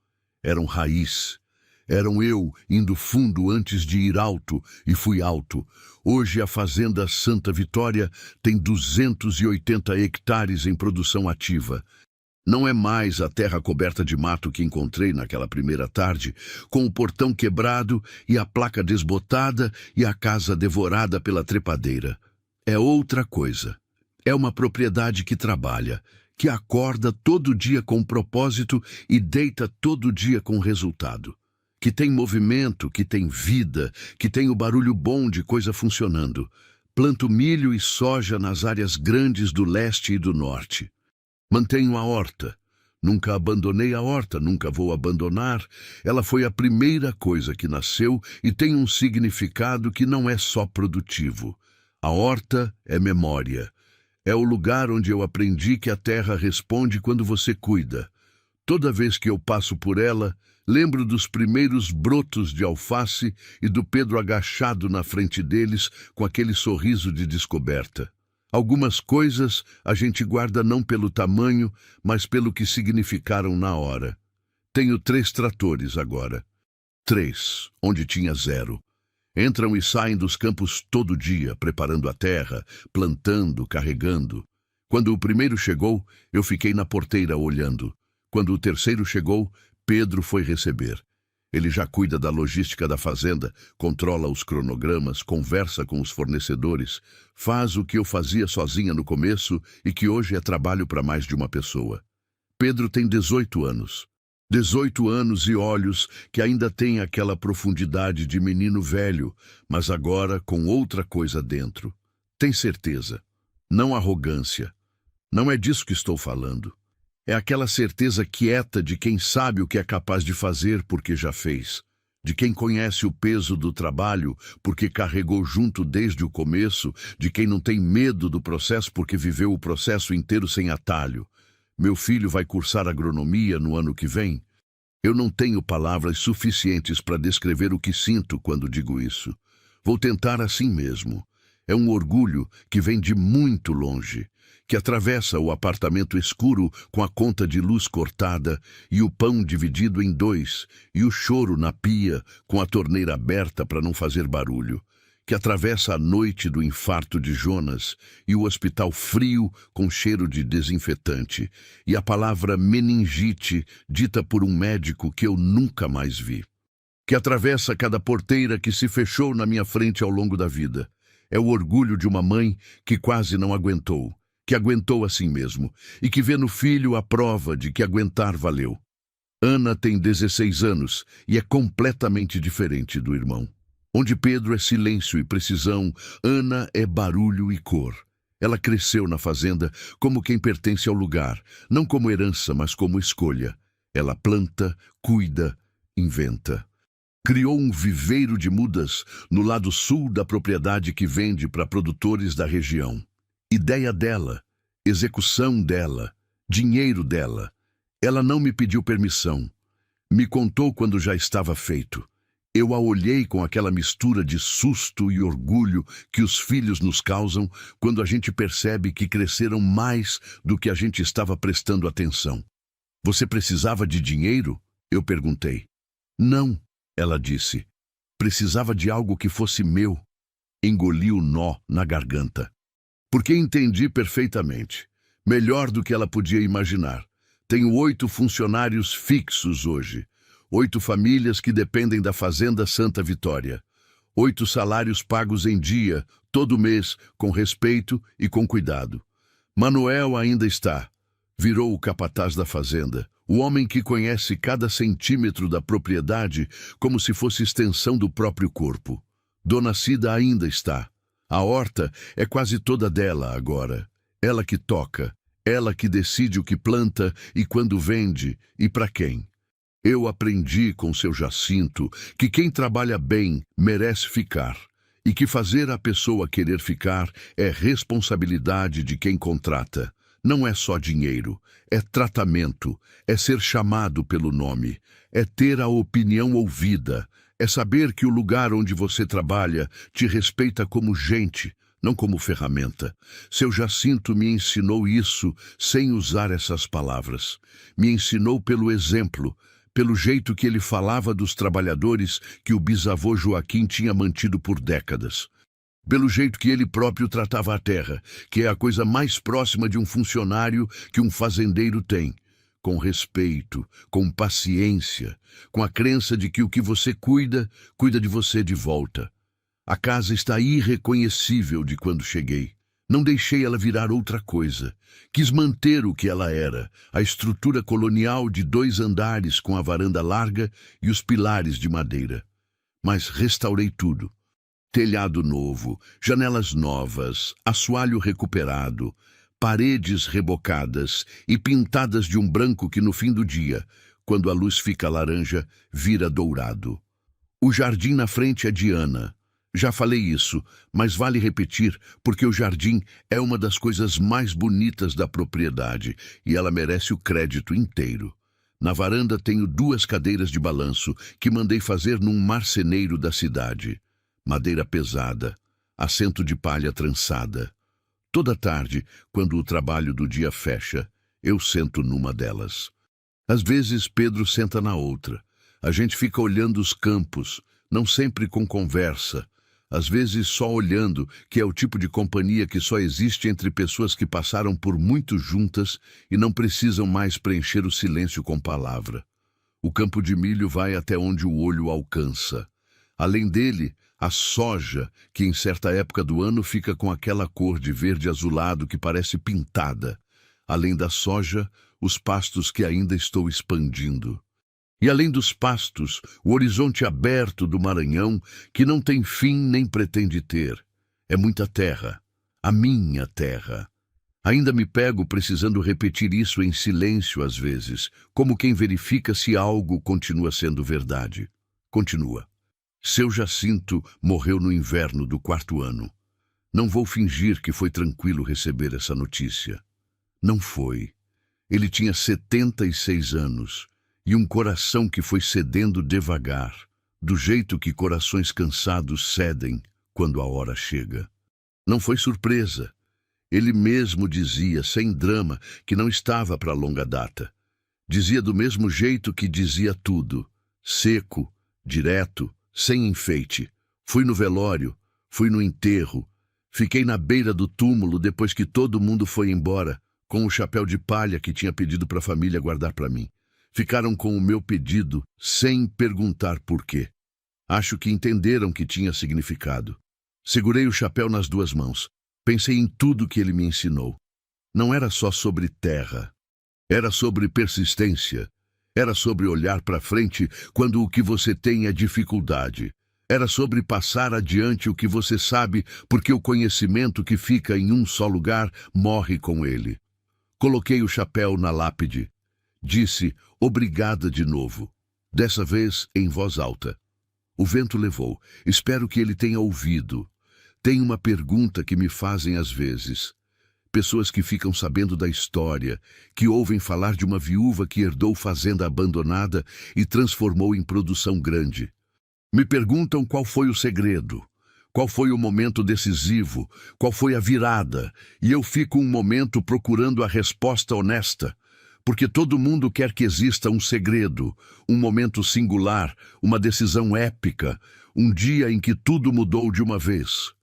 Eram raiz. Eram eu indo fundo antes de ir alto, e fui alto. Hoje a Fazenda Santa Vitória tem 280 hectares em produção ativa. Não é mais a terra coberta de mato que encontrei naquela primeira tarde, com o portão quebrado e a placa desbotada e a casa devorada pela trepadeira. É outra coisa. É uma propriedade que trabalha, que acorda todo dia com propósito e deita todo dia com resultado. Que tem movimento, que tem vida, que tem o barulho bom de coisa funcionando. Planto milho e soja nas áreas grandes do leste e do norte. Mantenho a horta. Nunca abandonei a horta, nunca vou abandonar. Ela foi a primeira coisa que nasceu e tem um significado que não é só produtivo. A horta é memória. É o lugar onde eu aprendi que a terra responde quando você cuida. Toda vez que eu passo por ela, lembro dos primeiros brotos de alface e do Pedro agachado na frente deles com aquele sorriso de descoberta. Algumas coisas a gente guarda não pelo tamanho, mas pelo que significaram na hora. Tenho 3 tratores agora. 3, onde tinha 0. Entram e saem dos campos todo dia, preparando a terra, plantando, carregando. Quando o primeiro chegou, eu fiquei na porteira olhando. Quando o terceiro chegou, Pedro foi receber. Ele já cuida da logística da fazenda, controla os cronogramas, conversa com os fornecedores, faz o que eu fazia sozinha no começo e que hoje é trabalho para mais de uma pessoa. Pedro tem 18 anos. 18 anos e olhos que ainda têm aquela profundidade de menino velho, mas agora com outra coisa dentro. Tem certeza. Não arrogância. Não é disso que estou falando. É aquela certeza quieta de quem sabe o que é capaz de fazer porque já fez. de quem conhece o peso do trabalho porque carregou junto desde o começo, de quem não tem medo do processo porque viveu o processo inteiro sem atalho. Meu filho vai cursar agronomia no ano que vem. Eu não tenho palavras suficientes para descrever o que sinto quando digo isso. Vou tentar assim mesmo. É um orgulho que vem de muito longe, que atravessa o apartamento escuro com a conta de luz cortada e o pão dividido em dois, e o choro na pia com a torneira aberta para não fazer barulho, que atravessa a noite do infarto de Jonas e o hospital frio com cheiro de desinfetante, e a palavra meningite dita por um médico que eu nunca mais vi, que atravessa cada porteira que se fechou na minha frente ao longo da vida. É o orgulho de uma mãe que quase não aguentou, que aguentou assim mesmo, e que vê no filho a prova de que aguentar valeu. Ana tem 16 anos e é completamente diferente do irmão. Onde Pedro é silêncio e precisão, Ana é barulho e cor. Ela cresceu na fazenda como quem pertence ao lugar, não como herança, mas como escolha. Ela planta, cuida, inventa. Criou um viveiro de mudas no lado sul da propriedade que vende para produtores da região. Ideia dela, execução dela, dinheiro dela. Ela não me pediu permissão. Me contou quando já estava feito. Eu a olhei com aquela mistura de susto e orgulho que os filhos nos causam quando a gente percebe que cresceram mais do que a gente estava prestando atenção. Você precisava de dinheiro? Eu perguntei. Não, ela disse. Precisava de algo que fosse meu. Engoli o nó na garganta. Porque entendi perfeitamente. Melhor do que ela podia imaginar. Tenho 8 funcionários fixos hoje. 8 famílias que dependem da Fazenda Santa Vitória. 8 salários pagos em dia, todo mês, com respeito e com cuidado. Manuel ainda está. Virou o capataz da fazenda, o homem que conhece cada centímetro da propriedade como se fosse extensão do próprio corpo. Dona Cida ainda está. A horta é quase toda dela agora. Ela que toca, ela que decide o que planta e quando vende e para quem. Eu aprendi com seu Jacinto que quem trabalha bem merece ficar e que fazer a pessoa querer ficar é responsabilidade de quem contrata. Não é só dinheiro, é tratamento, é ser chamado pelo nome, é ter a opinião ouvida, é saber que o lugar onde você trabalha te respeita como gente, não como ferramenta. Seu Jacinto me ensinou isso sem usar essas palavras. Me ensinou pelo exemplo, pelo jeito que ele falava dos trabalhadores que o bisavô Joaquim tinha mantido por décadas. Pelo jeito que ele próprio tratava a terra, que é a coisa mais próxima de um funcionário que um fazendeiro tem. Com respeito, com paciência, com a crença de que o que você cuida, cuida de você de volta. A casa está irreconhecível de quando cheguei. Não deixei ela virar outra coisa. Quis manter o que ela era, a estrutura colonial de 2 andares com a varanda larga e os pilares de madeira. Mas restaurei tudo. Telhado novo, janelas novas, assoalho recuperado, paredes rebocadas e pintadas de um branco que no fim do dia, quando a luz fica laranja, vira dourado. O jardim na frente é de Ana. Já falei isso, mas vale repetir, porque o jardim é uma das coisas mais bonitas da propriedade e ela merece o crédito inteiro. Na varanda tenho 2 cadeiras de balanço que mandei fazer num marceneiro da cidade. Madeira pesada, assento de palha trançada. Toda tarde, quando o trabalho do dia fecha, eu sento numa delas. Às vezes Pedro senta na outra. A gente fica olhando os campos, não sempre com conversa. Às vezes só olhando, que é o tipo de companhia que só existe entre pessoas que passaram por muito juntas e não precisam mais preencher o silêncio com palavra. O campo de milho vai até onde o olho alcança. Além dele, a soja, que em certa época do ano fica com aquela cor de verde azulado que parece pintada. Além da soja, os pastos que ainda estou expandindo. E além dos pastos, o horizonte aberto do Maranhão, que não tem fim nem pretende ter. É muita terra, a minha terra. Ainda me pego precisando repetir isso em silêncio às vezes, como quem verifica se algo continua sendo verdade. Continua. Seu Jacinto morreu no inverno do 4º ano. Não vou fingir que foi tranquilo receber essa notícia. Não foi. Ele tinha 76 anos e um coração que foi cedendo devagar, do jeito que corações cansados cedem quando a hora chega. Não foi surpresa. Ele mesmo dizia, sem drama, que não estava para longa data. Dizia do mesmo jeito que dizia tudo, seco, direto, sem enfeite. Fui no velório, fui no enterro, fiquei na beira do túmulo depois que todo mundo foi embora, com o chapéu de palha que tinha pedido para a família guardar para mim. Ficaram com o meu pedido sem perguntar por quê. Acho que entenderam que tinha significado. Segurei o chapéu nas 2 mãos. Pensei em tudo que ele me ensinou. Não era só sobre terra. Era sobre persistência. Era sobre olhar para frente quando o que você tem é dificuldade. Era sobre passar adiante o que você sabe, porque o conhecimento que fica em um só lugar morre com ele. Coloquei o chapéu na lápide. Disse, obrigada de novo. Dessa vez em voz alta. O vento levou. Espero que ele tenha ouvido. Tem uma pergunta que me fazem às vezes. Pessoas que ficam sabendo da história, que ouvem falar de uma viúva que herdou fazenda abandonada e transformou em produção grande. Me perguntam qual foi o segredo, qual foi o momento decisivo, qual foi a virada, e eu fico um momento procurando a resposta honesta, porque todo mundo quer que exista um segredo, um momento singular, uma decisão épica, um dia em que tudo mudou de uma vez.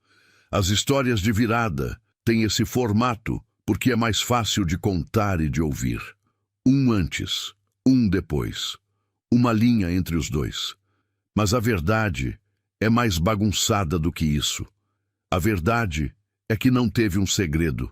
As histórias de virada têm esse formato porque é mais fácil de contar e de ouvir. Um antes, um depois. Uma linha entre os dois. Mas a verdade é mais bagunçada do que isso. A verdade é que não teve um segredo.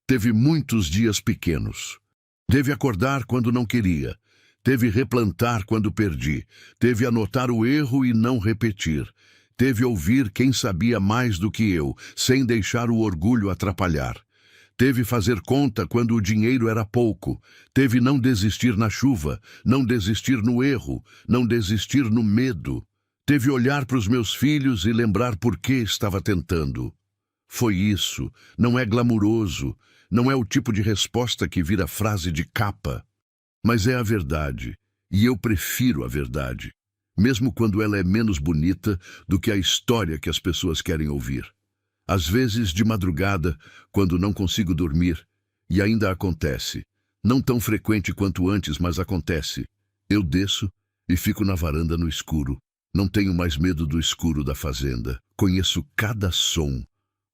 Teve muitos dias pequenos. Teve acordar quando não queria. Teve replantar quando perdi. Teve anotar o erro e não repetir. Teve ouvir quem sabia mais do que eu, sem deixar o orgulho atrapalhar. Teve fazer conta quando o dinheiro era pouco. Teve não desistir na chuva, não desistir no erro, não desistir no medo. Teve olhar para os meus filhos e lembrar por que estava tentando. Foi isso, não é glamuroso, não é o tipo de resposta que vira frase de capa. Mas é a verdade, e eu prefiro a verdade. Mesmo quando ela é menos bonita do que a história que as pessoas querem ouvir. Às vezes, de madrugada, quando não consigo dormir, e ainda acontece, não tão frequente quanto antes, mas acontece, eu desço e fico na varanda no escuro. Não tenho mais medo do escuro da fazenda. Conheço cada som,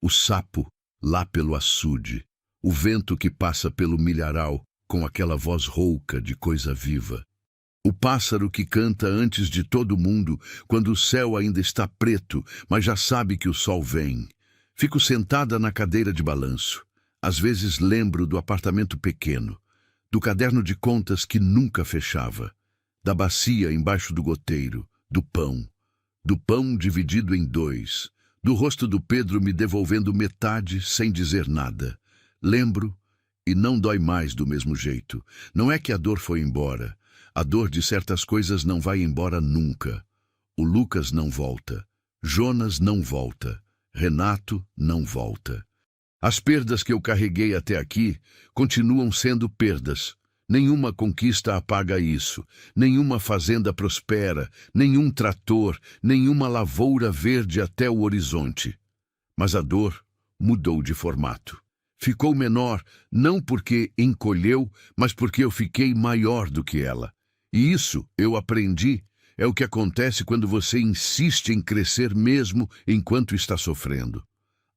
o sapo lá pelo açude, o vento que passa pelo milharal com aquela voz rouca de coisa viva. O pássaro que canta antes de todo mundo, quando o céu ainda está preto, mas já sabe que o sol vem. Fico sentada na cadeira de balanço. Às vezes lembro do apartamento pequeno, do caderno de contas que nunca fechava, da bacia embaixo do goteiro, do pão dividido em 2, do rosto do Pedro me devolvendo metade sem dizer nada. Lembro e não dói mais do mesmo jeito. Não é que a dor foi embora. A dor de certas coisas não vai embora nunca. O Lucas não volta. Jonas não volta. Renato não volta. As perdas que eu carreguei até aqui continuam sendo perdas. Nenhuma conquista apaga isso. Nenhuma fazenda prospera. Nenhum trator. Nenhuma lavoura verde até o horizonte. Mas a dor mudou de formato. Ficou menor, não porque encolheu, mas porque eu fiquei maior do que ela. E isso, eu aprendi, é o que acontece quando você insiste em crescer mesmo enquanto está sofrendo.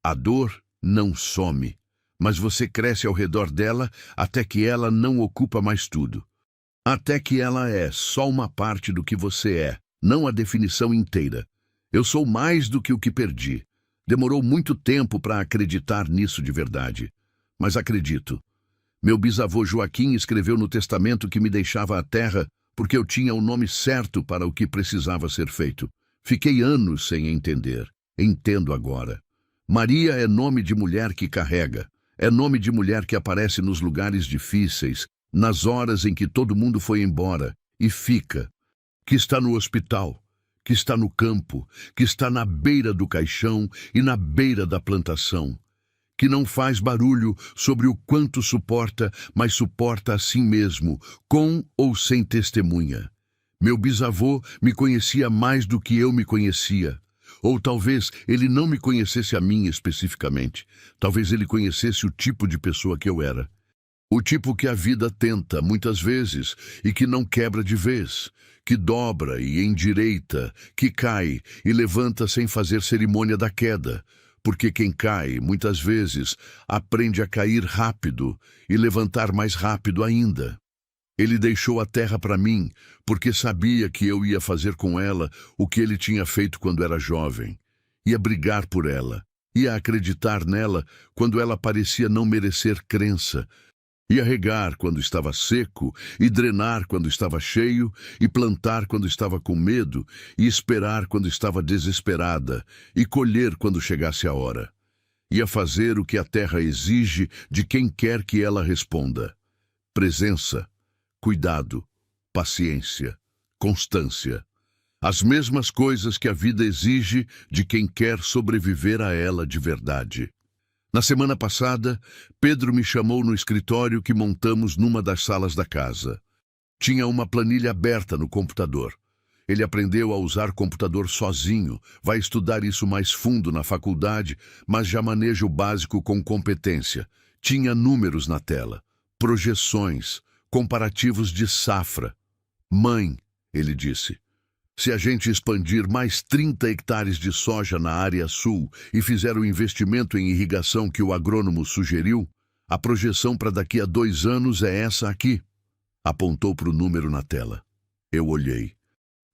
A dor não some, mas você cresce ao redor dela até que ela não ocupa mais tudo. Até que ela é só uma parte do que você é, não a definição inteira. Eu sou mais do que o que perdi. Demorou muito tempo para acreditar nisso de verdade. Mas acredito. Meu bisavô Joaquim escreveu no testamento que me deixava a terra porque eu tinha o nome certo para o que precisava ser feito. Fiquei anos sem entender. Entendo agora. Maria é nome de mulher que carrega. É nome de mulher que aparece nos lugares difíceis, nas horas em que todo mundo foi embora, e fica. Que está no hospital, que está no campo, que está na beira do caixão e na beira da plantação, que não faz barulho sobre o quanto suporta, mas suporta a si mesmo, com ou sem testemunha. Meu bisavô me conhecia mais do que eu me conhecia. Ou talvez ele não me conhecesse a mim especificamente. Talvez ele conhecesse o tipo de pessoa que eu era. O tipo que a vida tenta, muitas vezes, e que não quebra de vez, que dobra e endireita, que cai e levanta sem fazer cerimônia da queda. Porque quem cai, muitas vezes, aprende a cair rápido e levantar mais rápido ainda. Ele deixou a terra para mim, porque sabia que eu ia fazer com ela o que ele tinha feito quando era jovem. Ia brigar por ela, ia acreditar nela quando ela parecia não merecer crença, ia regar quando estava seco, e drenar quando estava cheio, e plantar quando estava com medo, e esperar quando estava desesperada, e colher quando chegasse a hora. Ia fazer o que a terra exige de quem quer que ela responda. Presença, cuidado, paciência, constância. As mesmas coisas que a vida exige de quem quer sobreviver a ela de verdade. Na semana passada, Pedro me chamou no escritório que montamos numa das salas da casa. Tinha uma planilha aberta no computador. Ele aprendeu a usar computador sozinho, vai estudar isso mais fundo na faculdade, mas já maneja o básico com competência. Tinha números na tela, projeções, comparativos de safra. Mãe, ele disse, se a gente expandir mais 30 hectares de soja na área sul e fizer o investimento em irrigação que o agrônomo sugeriu, a projeção para daqui a 2 anos é essa aqui. Apontou para o número na tela. Eu olhei.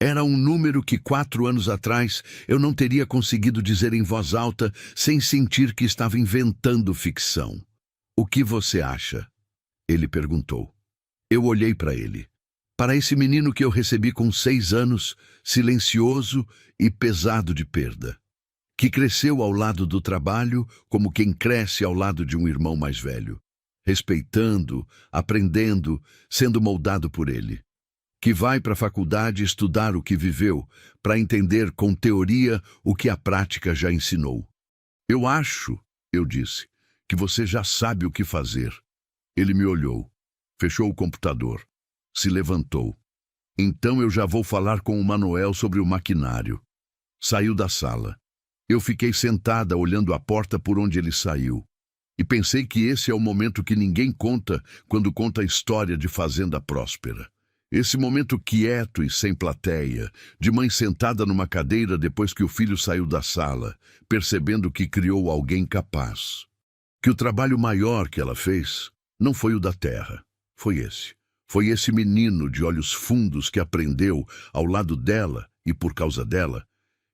Era um número que 4 anos atrás eu não teria conseguido dizer em voz alta sem sentir que estava inventando ficção. O que você acha? Ele perguntou. Eu olhei para ele. Para esse menino que eu recebi com 6 anos, silencioso e pesado de perda. Que cresceu ao lado do trabalho como quem cresce ao lado de um irmão mais velho. Respeitando, aprendendo, sendo moldado por ele. Que vai para a faculdade estudar o que viveu, para entender com teoria o que a prática já ensinou. Eu acho, eu disse, que você já sabe o que fazer. Ele me olhou. Fechou o computador. Se levantou. Então eu já vou falar com o Manuel sobre o maquinário. Saiu da sala. Eu fiquei sentada olhando a porta por onde ele saiu. E pensei que esse é o momento que ninguém conta quando conta a história de fazenda próspera. Esse momento quieto e sem plateia, de mãe sentada numa cadeira depois que o filho saiu da sala, percebendo que criou alguém capaz. Que o trabalho maior que ela fez não foi o da terra. Foi esse. Foi esse menino de olhos fundos que aprendeu, ao lado dela e por causa dela,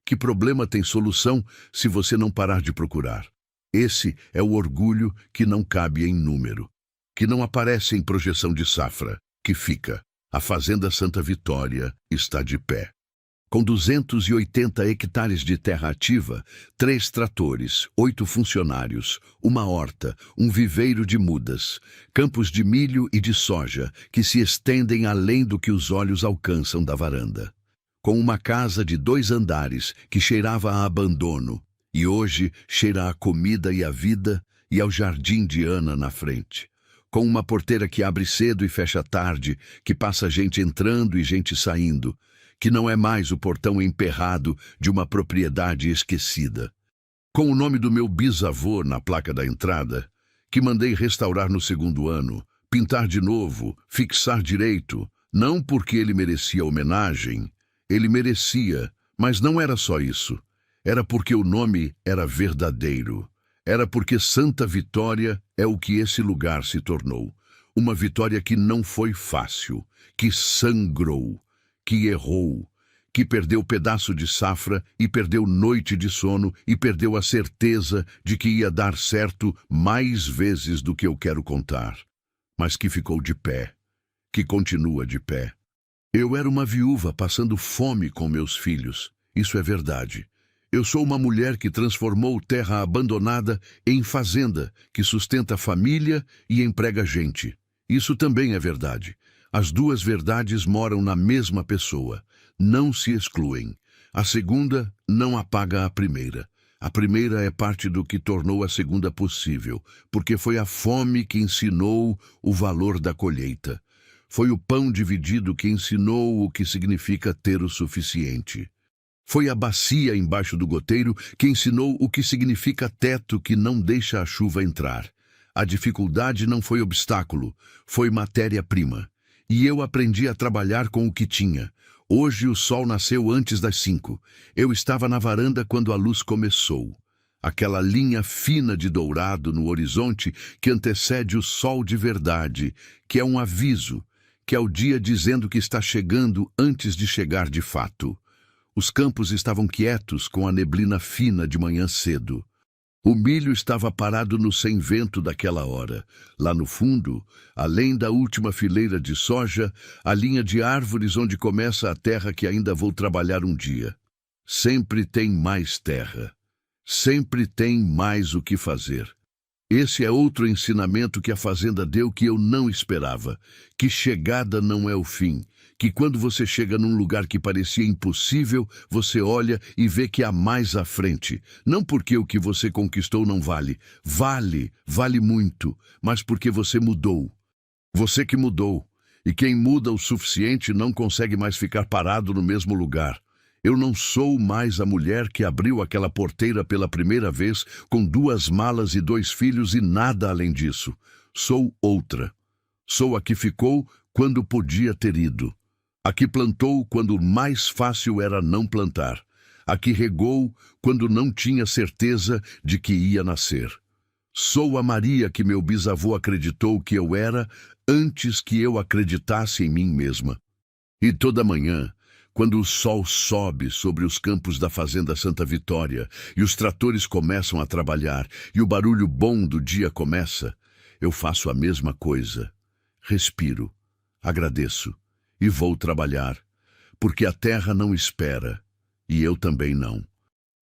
que problema tem solução se você não parar de procurar. Esse é o orgulho que não cabe em número, que não aparece em projeção de safra, que fica. A Fazenda Santa Vitória está de pé. Com 280 hectares de terra ativa, 3 tratores, 8 funcionários, uma horta, um viveiro de mudas, campos de milho e de soja que se estendem além do que os olhos alcançam da varanda. Com uma casa de 2 andares que cheirava a abandono e hoje cheira a comida e a vida e ao jardim de Ana na frente. Com uma porteira que abre cedo e fecha tarde, que passa gente entrando e gente saindo, que não é mais o portão emperrado de uma propriedade esquecida. Com o nome do meu bisavô na placa da entrada, que mandei restaurar no 2º ano, pintar de novo, fixar direito, não porque ele merecia homenagem, ele merecia, mas não era só isso. Era porque o nome era verdadeiro. Era porque Santa Vitória é o que esse lugar se tornou. Uma vitória que não foi fácil, que sangrou, que errou, que perdeu pedaço de safra e perdeu noite de sono e perdeu a certeza de que ia dar certo mais vezes do que eu quero contar, mas que ficou de pé, que continua de pé. Eu era uma viúva passando fome com meus filhos, isso é verdade. Eu sou uma mulher que transformou terra abandonada em fazenda, que sustenta família e emprega gente. Isso também é verdade. As duas verdades moram na mesma pessoa. Não se excluem. A segunda não apaga a primeira. A primeira é parte do que tornou a segunda possível, porque foi a fome que ensinou o valor da colheita. Foi o pão dividido que ensinou o que significa ter o suficiente. Foi a bacia embaixo do goteiro que ensinou o que significa teto que não deixa a chuva entrar. A dificuldade não foi obstáculo, foi matéria-prima. E eu aprendi a trabalhar com o que tinha. Hoje o sol nasceu antes das 5. Eu estava na varanda quando a luz começou. Aquela linha fina de dourado no horizonte que antecede o sol de verdade, que é um aviso, que é o dia dizendo que está chegando antes de chegar de fato. Os campos estavam quietos com a neblina fina de manhã cedo. O milho estava parado no sem-vento daquela hora. Lá no fundo, além da última fileira de soja, a linha de árvores onde começa a terra que ainda vou trabalhar um dia. Sempre tem mais terra. Sempre tem mais o que fazer. Esse é outro ensinamento que a fazenda deu que eu não esperava, que chegada não é o fim, que quando você chega num lugar que parecia impossível, você olha e vê que há mais à frente. Não porque o que você conquistou não vale. Vale muito, mas porque você mudou. Você que mudou. E quem muda o suficiente não consegue mais ficar parado no mesmo lugar. Eu não sou mais a mulher que abriu aquela porteira pela primeira vez com 2 malas e 2 filhos e nada além disso. Sou outra. Sou a que ficou quando podia ter ido. A que plantou quando mais fácil era não plantar. A que regou quando não tinha certeza de que ia nascer. Sou a Maria que meu bisavô acreditou que eu era antes que eu acreditasse em mim mesma. E toda manhã, quando o sol sobe sobre os campos da Fazenda Santa Vitória e os tratores começam a trabalhar e o barulho bom do dia começa, eu faço a mesma coisa. Respiro, agradeço e vou trabalhar, porque a terra não espera e eu também não.